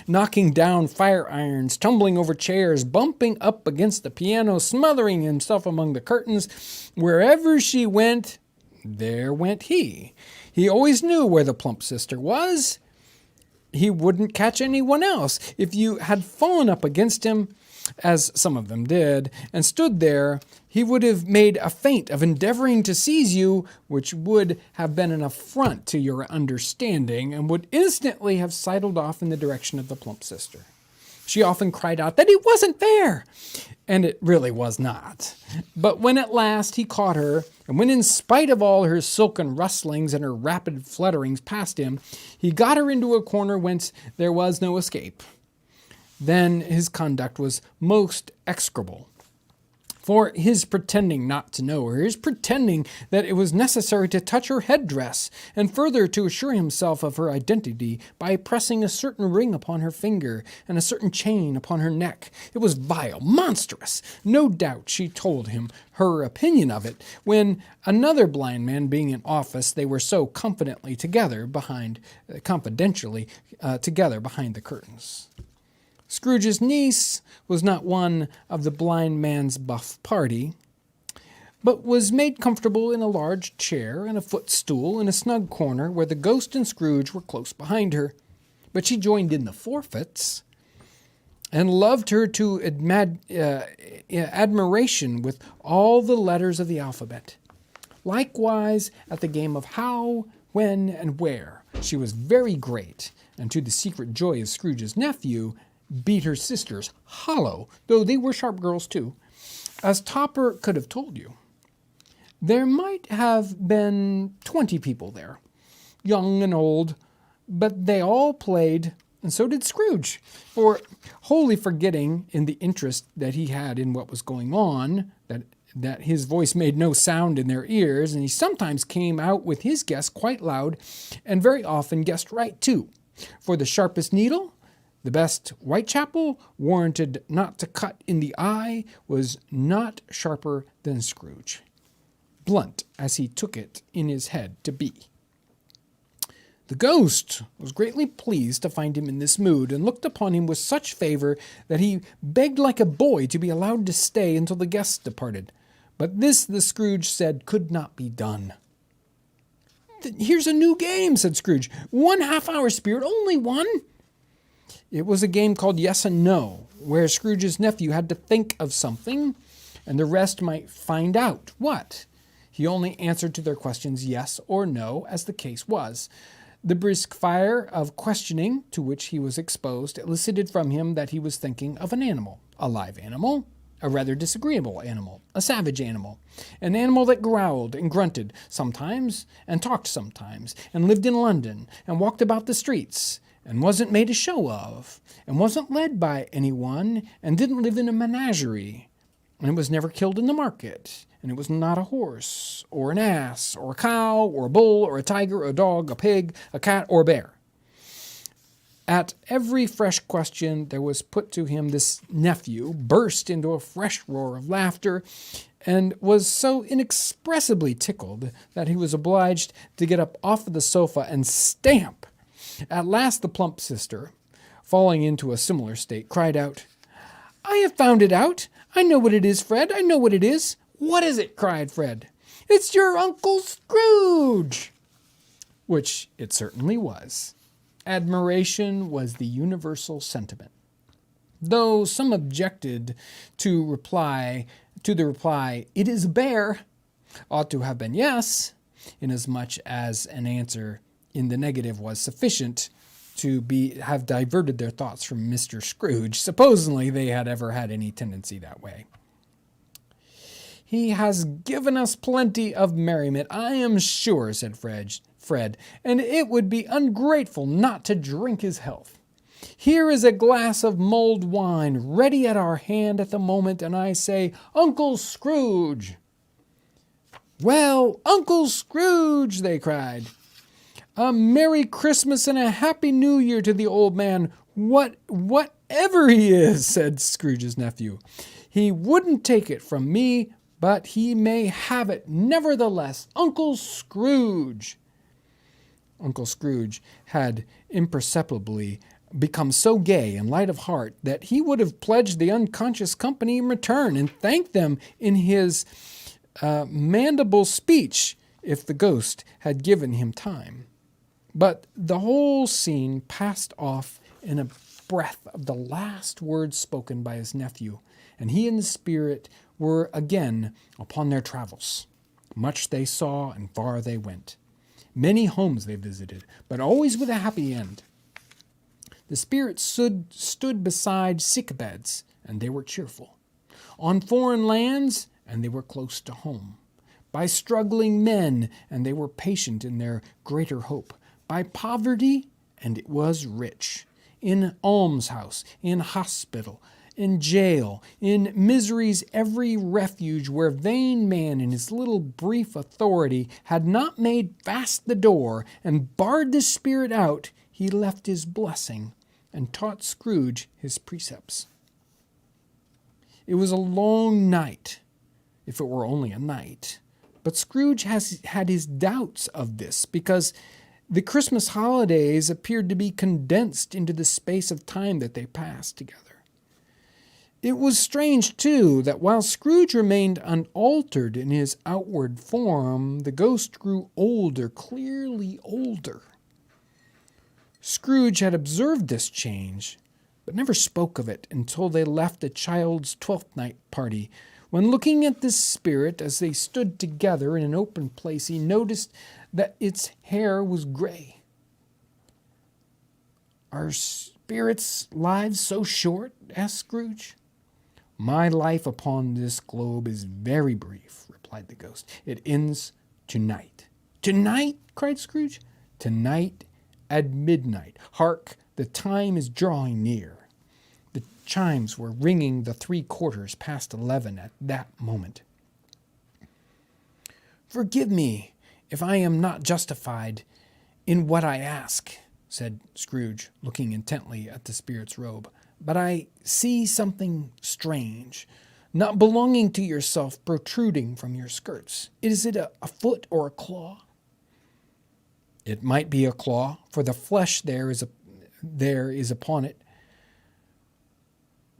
knocking down fire irons, tumbling over chairs, bumping up against the piano, smothering himself among the curtains. Wherever she went, there went he. He always knew where the plump sister was. He wouldn't catch anyone else. If you had fallen up against him, as some of them did, and stood there, he would have made a feint of endeavoring to seize you, which would have been an affront to your understanding, and would instantly have sidled off in the direction of the plump sister. She often cried out that he wasn't there, and it really was not. But when at last he caught her, and when in spite of all her silken rustlings and her rapid flutterings past him, he got her into a corner whence there was no escape, then his conduct was most execrable. for his pretending not to know her, his pretending that it was necessary to touch her headdress, and further to assure himself of her identity by pressing a certain ring upon her finger and a certain chain upon her neck. It was vile, monstrous. No doubt she told him her opinion of it when another blind man being in office, they were so confidentially together behind the curtains. Scrooge's niece was not one of the blind man's buff party, but was made comfortable in a large chair and a footstool in a snug corner where the ghost and Scrooge were close behind her. But she joined in the forfeits and loved her to admiration with all the letters of the alphabet. Likewise, at the game of how, when, and where, she was very great, and to the secret joy of Scrooge's nephew, beat her sisters hollow, though they were sharp girls too, as Topper could have told you. There might have been 20 people there, young and old, but they all played, and so did Scrooge, for wholly forgetting in the interest that he had in what was going on, that his voice made no sound in their ears, and he sometimes came out with his guess quite loud, and very often guessed right too, for the sharpest needle, the best Whitechapel, warranted not to cut in the eye, was not sharper than Scrooge, blunt as he took it in his head to be. The ghost was greatly pleased to find him in this mood, and looked upon him with such favor that he begged like a boy to be allowed to stay until the guests departed. But this, the Scrooge said, could not be done. "Here's a new game," said Scrooge. "1 half-hour, Spirit, only one." It was a game called Yes and No, where Scrooge's nephew had to think of something, and the rest might find out what. He only answered to their questions yes or no, as the case was. The brisk fire of questioning to which he was exposed elicited from him that he was thinking of an animal, a live animal, a rather disagreeable animal, a savage animal, an animal that growled and grunted sometimes, and talked sometimes, and lived in London, and walked about the streets, and wasn't made a show of, and wasn't led by anyone, and didn't live in a menagerie, and it was never killed in the market, and it was not a horse, or an ass, or a cow, or a bull, or a tiger, or a dog, a pig, a cat, or a bear. At every fresh question that was put to him, this nephew burst into a fresh roar of laughter, and was so inexpressibly tickled that he was obliged to get up off of the sofa and stamp. At last the plump sister, falling into a similar state, cried out, "I have found it out. I know what it is, Fred. I know what it is." "What is it?" cried Fred. "It's your Uncle Scrooge!" Which it certainly was. Admiration was the universal sentiment. Though some objected to the reply, "It is a bear," ought to have been yes, inasmuch as an answer in the negative was sufficient to have diverted their thoughts from Mr. Scrooge, supposingly they had ever had any tendency that way. "He has given us plenty of merriment, I am sure," said Fred, "and it would be ungrateful not to drink his health. Here is a glass of mulled wine ready at our hand at the moment, and I say, Uncle Scrooge!" "Well, Uncle Scrooge!" they cried. "A Merry Christmas and a Happy New Year to the old man, whatever he is," said Scrooge's nephew. "He wouldn't take it from me, but he may have it nevertheless. Uncle Scrooge!" Uncle Scrooge had imperceptibly become so gay and light of heart that he would have pledged the unconscious company in return and thanked them in his mandible speech if the ghost had given him time. But the whole scene passed off in a breath of the last words spoken by his nephew, and he and the spirit were again upon their travels. Much they saw and far they went. Many homes they visited, but always with a happy end. The spirit stood beside sick beds, and they were cheerful. On foreign lands, and they were close to home. By struggling men, and they were patient in their greater hope. By poverty, and it was rich. In almshouse, in hospital, in jail, in misery's every refuge, where vain man in his little brief authority had not made fast the door and barred the spirit out, he left his blessing and taught Scrooge his precepts. It was a long night, if it were only a night, but Scrooge had his doubts of this, because the Christmas holidays appeared to be condensed into the space of time that they passed together. It was strange, too, that while Scrooge remained unaltered in his outward form, the ghost grew older, clearly older. Scrooge had observed this change, but never spoke of it until they left the child's 12th night party, when, looking at this spirit as they stood together in an open place, he noticed that its hair was gray. "Are spirits' lives so short?" asked Scrooge. "My life upon this globe is very brief," replied the ghost. "It ends tonight." "Tonight?" cried Scrooge. "Tonight at midnight. Hark, the time is drawing near." The chimes were ringing the 3/4 past 11 at that moment. "Forgive me if I am not justified in what I ask," said Scrooge, looking intently at the spirit's robe, "but I see something strange, not belonging to yourself, protruding from your skirts. Is it a foot or a claw?" "It might be a claw, for the flesh there is upon it."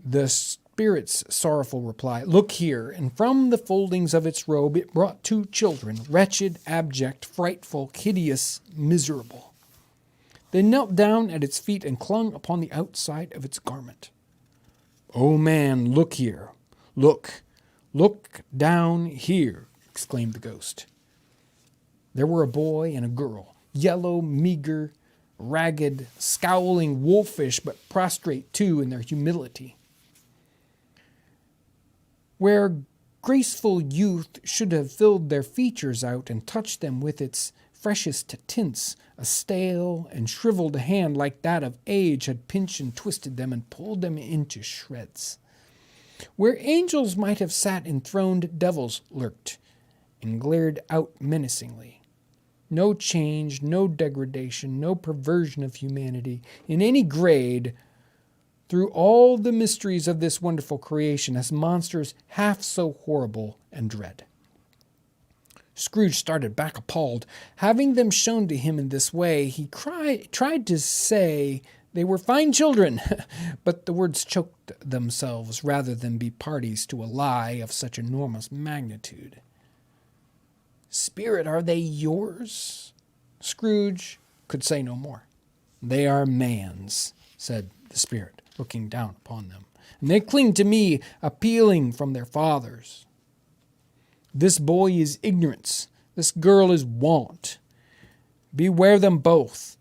The spirit's sorrowful reply, "Look here," and from the foldings of its robe it brought 2 children, wretched, abject, frightful, hideous, miserable. They knelt down at its feet and clung upon the outside of its garment. "Oh, man, look here. Look down here," exclaimed the ghost. There were a boy and a girl, yellow, meager, ragged, scowling, wolfish, but prostrate too in their humility. Where graceful youth should have filled their features out and touched them with its freshest tints, a stale and shriveled hand like that of age had pinched and twisted them and pulled them into shreds. Where angels might have sat enthroned, devils lurked and glared out menacingly. No change, no degradation, no perversion of humanity in any grade through all the mysteries of this wonderful creation, as monsters half so horrible and dread. Scrooge started back appalled. Having them shown to him in this way, he tried to say they were fine children, but the words choked themselves rather than be parties to a lie of such enormous magnitude. "Spirit, are they yours?" Scrooge could say no more. "They are man's," said the spirit, looking down upon them, "and they cling to me, appealing from their fathers. This boy is ignorance, this girl is want. Beware them both,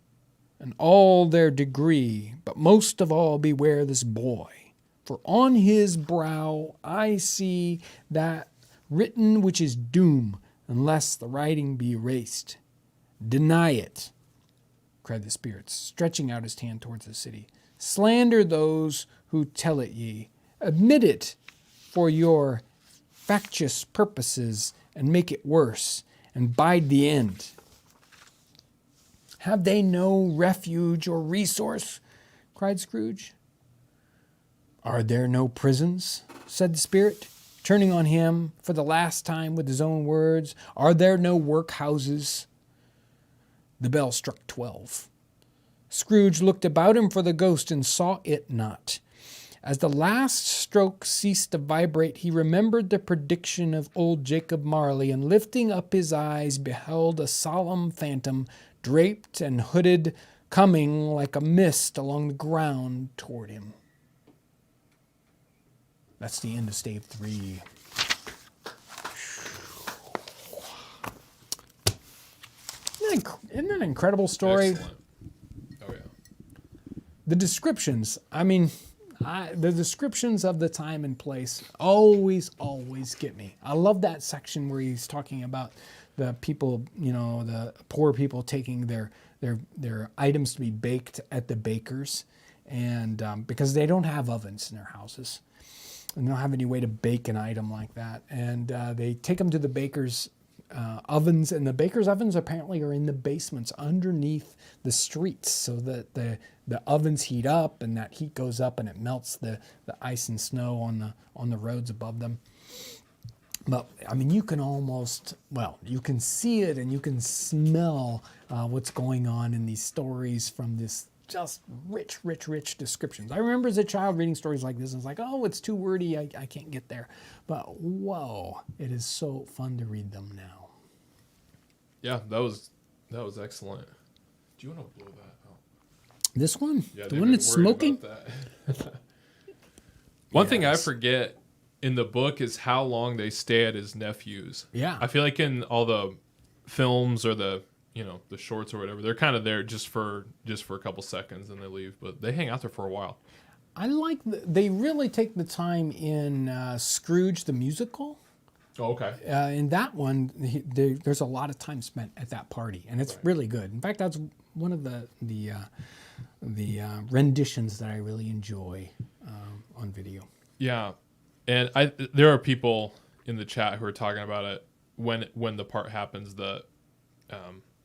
and all their degree, but most of all beware this boy, for on his brow I see that written which is doom, unless the writing be erased. Deny it," cried the spirit, stretching out his hand towards the city. "Slander those who tell it ye. Admit it for your factious purposes, and make it worse, and bide the end. Have they no refuge or resource?" cried Scrooge. "Are there no prisons?" said the spirit, turning on him for the last time with his own words. "Are there no workhouses?" The bell struck 12. Scrooge looked about him for the ghost and saw it not. As the last stroke ceased to vibrate, he remembered the prediction of old Jacob Marley, and lifting up his eyes, beheld a solemn phantom, draped and hooded, coming like a mist along the ground toward him. That's the end of Stave 3. Isn't that an incredible story? Excellent. Oh, yeah. The descriptions, the descriptions of the time and place always get me. I love that section where he's talking about the people, the poor people taking their items to be baked at the bakers, and because they don't have ovens in their houses, and they don't have any way to bake an item like that, and they take them to the baker's ovens, and the baker's ovens apparently are in the basements underneath the streets, so that the ovens heat up, and that heat goes up and it melts the ice and snow on the roads above them. But I mean, you can you can see it and you can smell what's going on in these stories from this just rich descriptions. I remember as a child reading stories like this, and it's like, oh, it's too wordy, I can't get there. But whoa, it is so fun to read them now. Yeah, that was excellent. Do you want to blow that out? This one? Yeah, the one that's smoking? One thing I forget in the book is how long they stay at his nephew's. Yeah. I feel like in all the films or the shorts or whatever, they're kind of there just for a couple seconds and they leave, but they hang out there for a while. I like they really take the time in Scrooge the musical. Oh, okay. In that one, there's a lot of time spent at that party, and it's really good. In fact, that's one of the renditions that I really enjoy on video. Yeah, and there are people in the chat who are talking about it when the part happens, the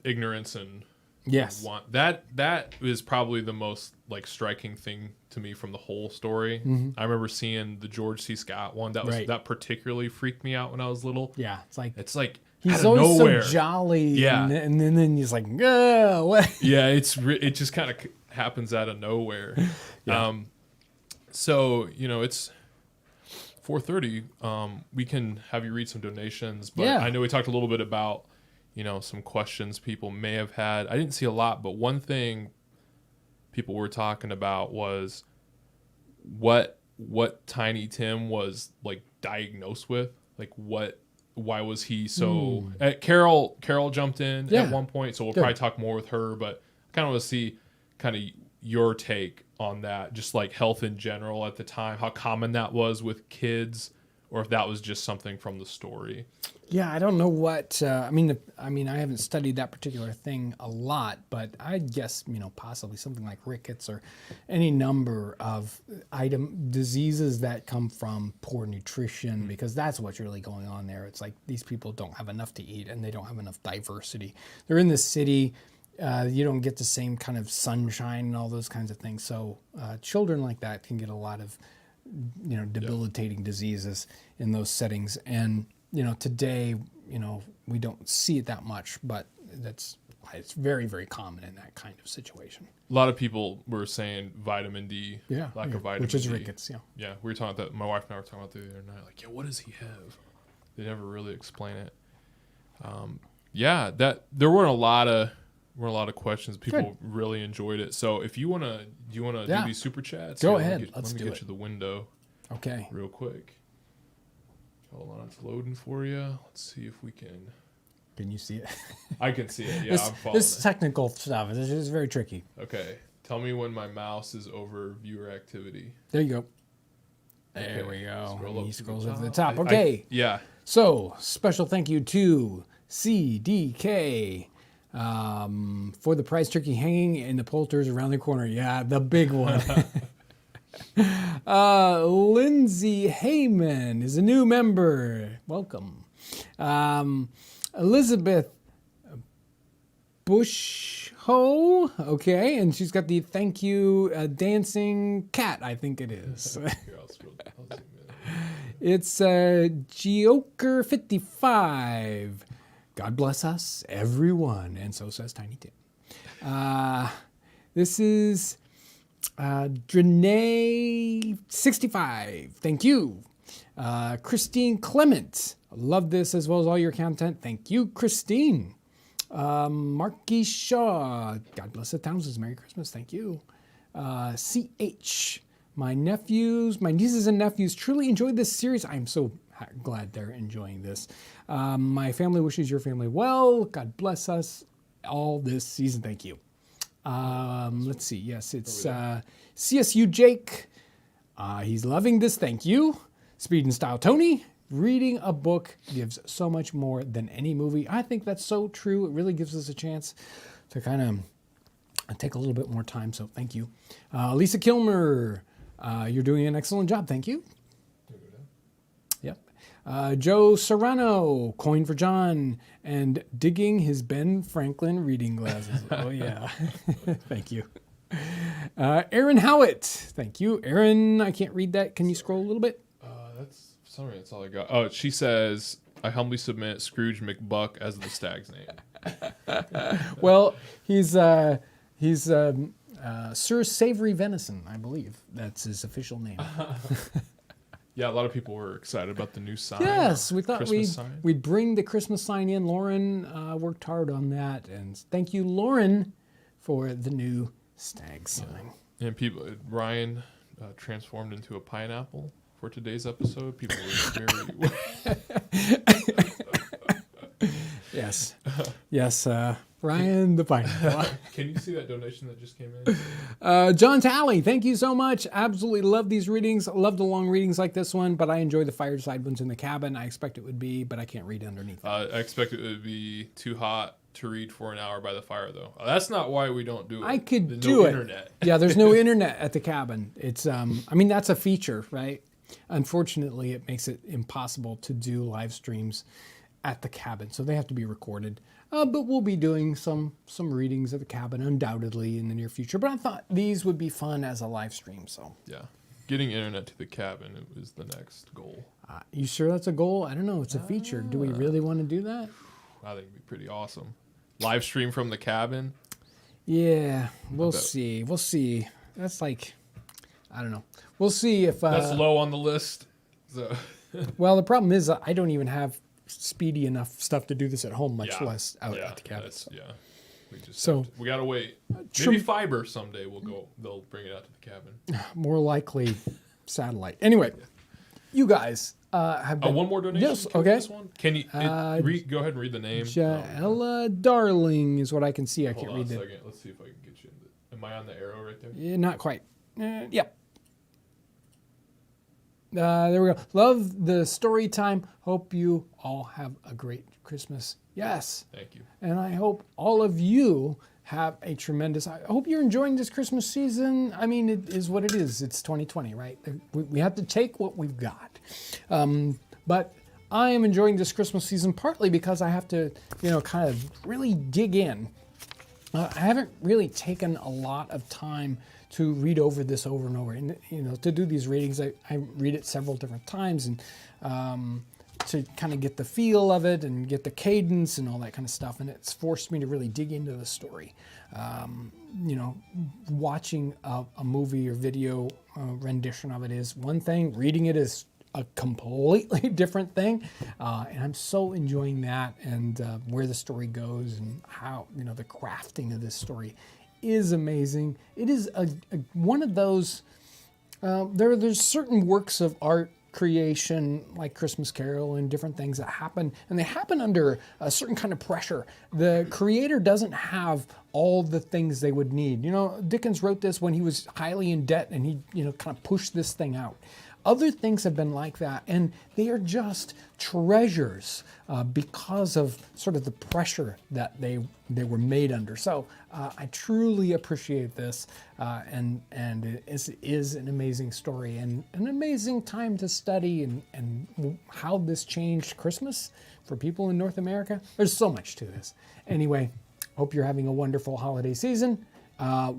ignorance and want that is probably the most like striking thing to me from the whole story. Mm-hmm. I remember seeing the George C. Scott one that particularly freaked me out when I was little. Yeah, it's like he's always nowhere. So jolly. Yeah, and then he's like, what? Yeah, it just kind of happens out of nowhere. Yeah. So it's 4:30. We can have you read some donations, but I know we talked a little bit about some questions people may have had. I didn't see a lot, but one thing people were talking about was what Tiny Tim was like diagnosed with. Like why was he so... Carol jumped in at one point, so we'll probably talk more with her, but I kind of want to see kind of your take on that, just like health in general at the time, how common that was with kids, or if that was just something from the story. Yeah, I don't know what. I mean, I haven't studied that particular thing a lot, but I guess possibly something like rickets or any number of diseases that come from poor nutrition, because that's what's really going on there. It's like these people don't have enough to eat and they don't have enough diversity. They're in the city. You don't get the same kind of sunshine and all those kinds of things. So children like that can get a lot of debilitating diseases in those settings. And today, we don't see it that much, but it's very, very common in that kind of situation. A lot of people were saying vitamin D, lack of vitamin D. Which is rickets, Yeah, we were talking about that. My wife and I were talking about that the other night. Like, what does he have? They never really explain it. There weren't a lot of questions. People really enjoyed it. So if you do these super chats? Go ahead. Let me get you the window. Okay. Real quick. Hold on, it's loading for you. Let's see if we can. Can you see it? I can see it. Yeah, I'm following. This technical stuff is very tricky. Okay. Tell me when my mouse is over viewer activity. There you go. There we go. He scrolls up to the top. Okay. So, special thank you to CDK for the prize turkey hanging in the poulters around the corner. Yeah, the big one. Lindsay Heyman is a new member. Welcome. Elizabeth Bushho. Okay, and she's got the thank you dancing cat, I think it is. It's Geoker55. God bless us, everyone. And so says Tiny Tim. This is Drenay65. Thank you. Christine Clement. I love this as well as all your content. Thank you, Christine. Marky Shaw. God bless the Townsends. Merry Christmas. Thank you. CH. My nieces and nephews truly enjoyed this series. I'm so glad they're enjoying this. My family wishes your family well. God bless us all this season. Thank you. Let's see. Yes, it's CSU Jake. He's loving this. Thank you. Speed and Style Tony. Reading a book gives so much more than any movie. I think that's so true. It really gives us a chance to kind of take a little bit more time, so thank you. Lisa Kilmer, you're doing an excellent job. Thank you. Yep. Joe Serrano, coin for John, and digging his Ben Franklin reading glasses. Oh, yeah. Thank you. Aaron Howitt, thank you. Aaron, I can't read that. Can you scroll a little bit? That's all I got. Oh, she says, I humbly submit Scrooge McBuck as the stag's name. Well, he's Sir Savory Venison, I believe. That's his official name. Yeah, a lot of people were excited about the new sign. Yes, we thought sign. we'd bring the Christmas sign in. Lauren worked hard on that, and thank you, Lauren, for the new stag sign. And Ryan transformed into a pineapple for today's episode. People were very... Yes, Ryan the pineapple. Can you see that donation that just came in? John Talley, thank you so much. Absolutely love these readings. Love the long readings like this one, but I enjoy the fireside ones in the cabin. I expect it would be, but I can't read underneath. I expect it would be too hot to read for an hour by the fire, though. That's not why we don't do it. I could do it. Internet. Yeah, there's no internet at the cabin. It's I mean, that's a feature, right? Unfortunately, it makes it impossible to do live streams at the cabin, so they have to be recorded. But we'll be doing some readings at the cabin undoubtedly in the near future. But I thought these would be fun as a live stream. So yeah, getting internet to the cabin is the next goal. You sure that's a goal? I don't know. It's a feature. Do we really want to do that? I think it'd be pretty awesome. Live stream from the cabin. Yeah, we'll see. We'll see. That's like, I don't know. We'll see if that's low on the list. So. Well, the problem is I don't even have speedy enough stuff to do this at home, much less out at the cabin. So. Yeah, we gotta wait. Maybe fiber someday they'll bring it out to the cabin. More likely, satellite. Anyway, you guys have been. One more donation. Yes. Okay. This one? Can you go ahead and read the name? Jaella Darling is what I can see. I can't read it. Second. Let's see if I can get you. Am I on the arrow right there? Yeah, not quite. Yep. There we go. Love the story time. Hope you all have a great Christmas. Yes. Thank you. And I hope all of you have a tremendous... I hope you're enjoying this Christmas season. I mean, it is what it is. It's 2020, right? We have to take what we've got. But I am enjoying this Christmas season partly because I have to, kind of really dig in. I haven't really taken a lot of time to read over this over and over. And, to do these readings, I read it several different times and to kind of get the feel of it and get the cadence and all that kind of stuff. And it's forced me to really dig into the story. Watching a movie or video rendition of it is one thing. Reading it is a completely different thing. And I'm so enjoying that and where the story goes and how, the crafting of this story is amazing. It is one of those, there's certain works of art creation like Christmas Carol and different things that happen, and they happen under a certain kind of pressure. The creator doesn't have all the things they would need. Dickens wrote this when he was highly in debt and he, kind of pushed this thing out. Other things have been like that, and they are just treasures because of sort of the pressure that they were made under. So I truly appreciate this, and it is an amazing story and an amazing time to study and how this changed Christmas for people in North America. There's so much to this. Anyway, hope you're having a wonderful holiday season.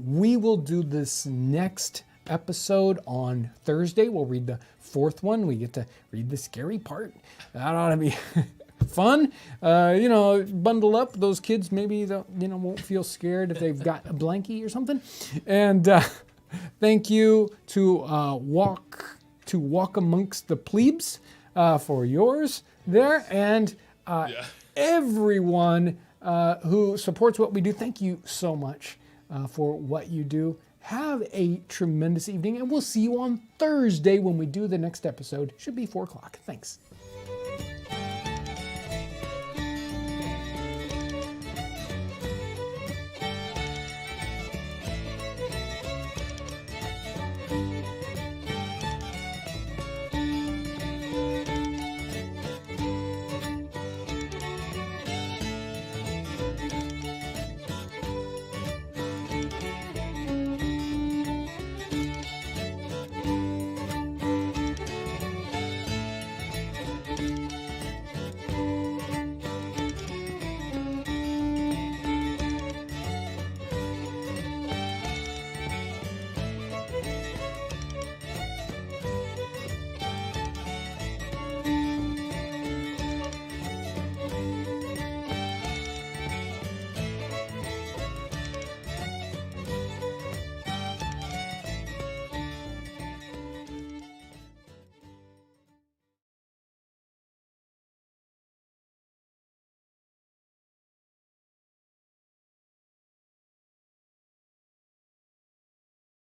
We will do this next episode on Thursday. We'll read the fourth one. We get to read the scary part. That ought to be fun. Bundle up. Those kids maybe won't feel scared if they've got a blankie or something. And thank you to walk amongst the plebes for yours there, and everyone who supports what we do. Thank you so much for what you do. Have a tremendous evening, and we'll see you on Thursday when we do the next episode. Should be 4 o'clock. Thanks.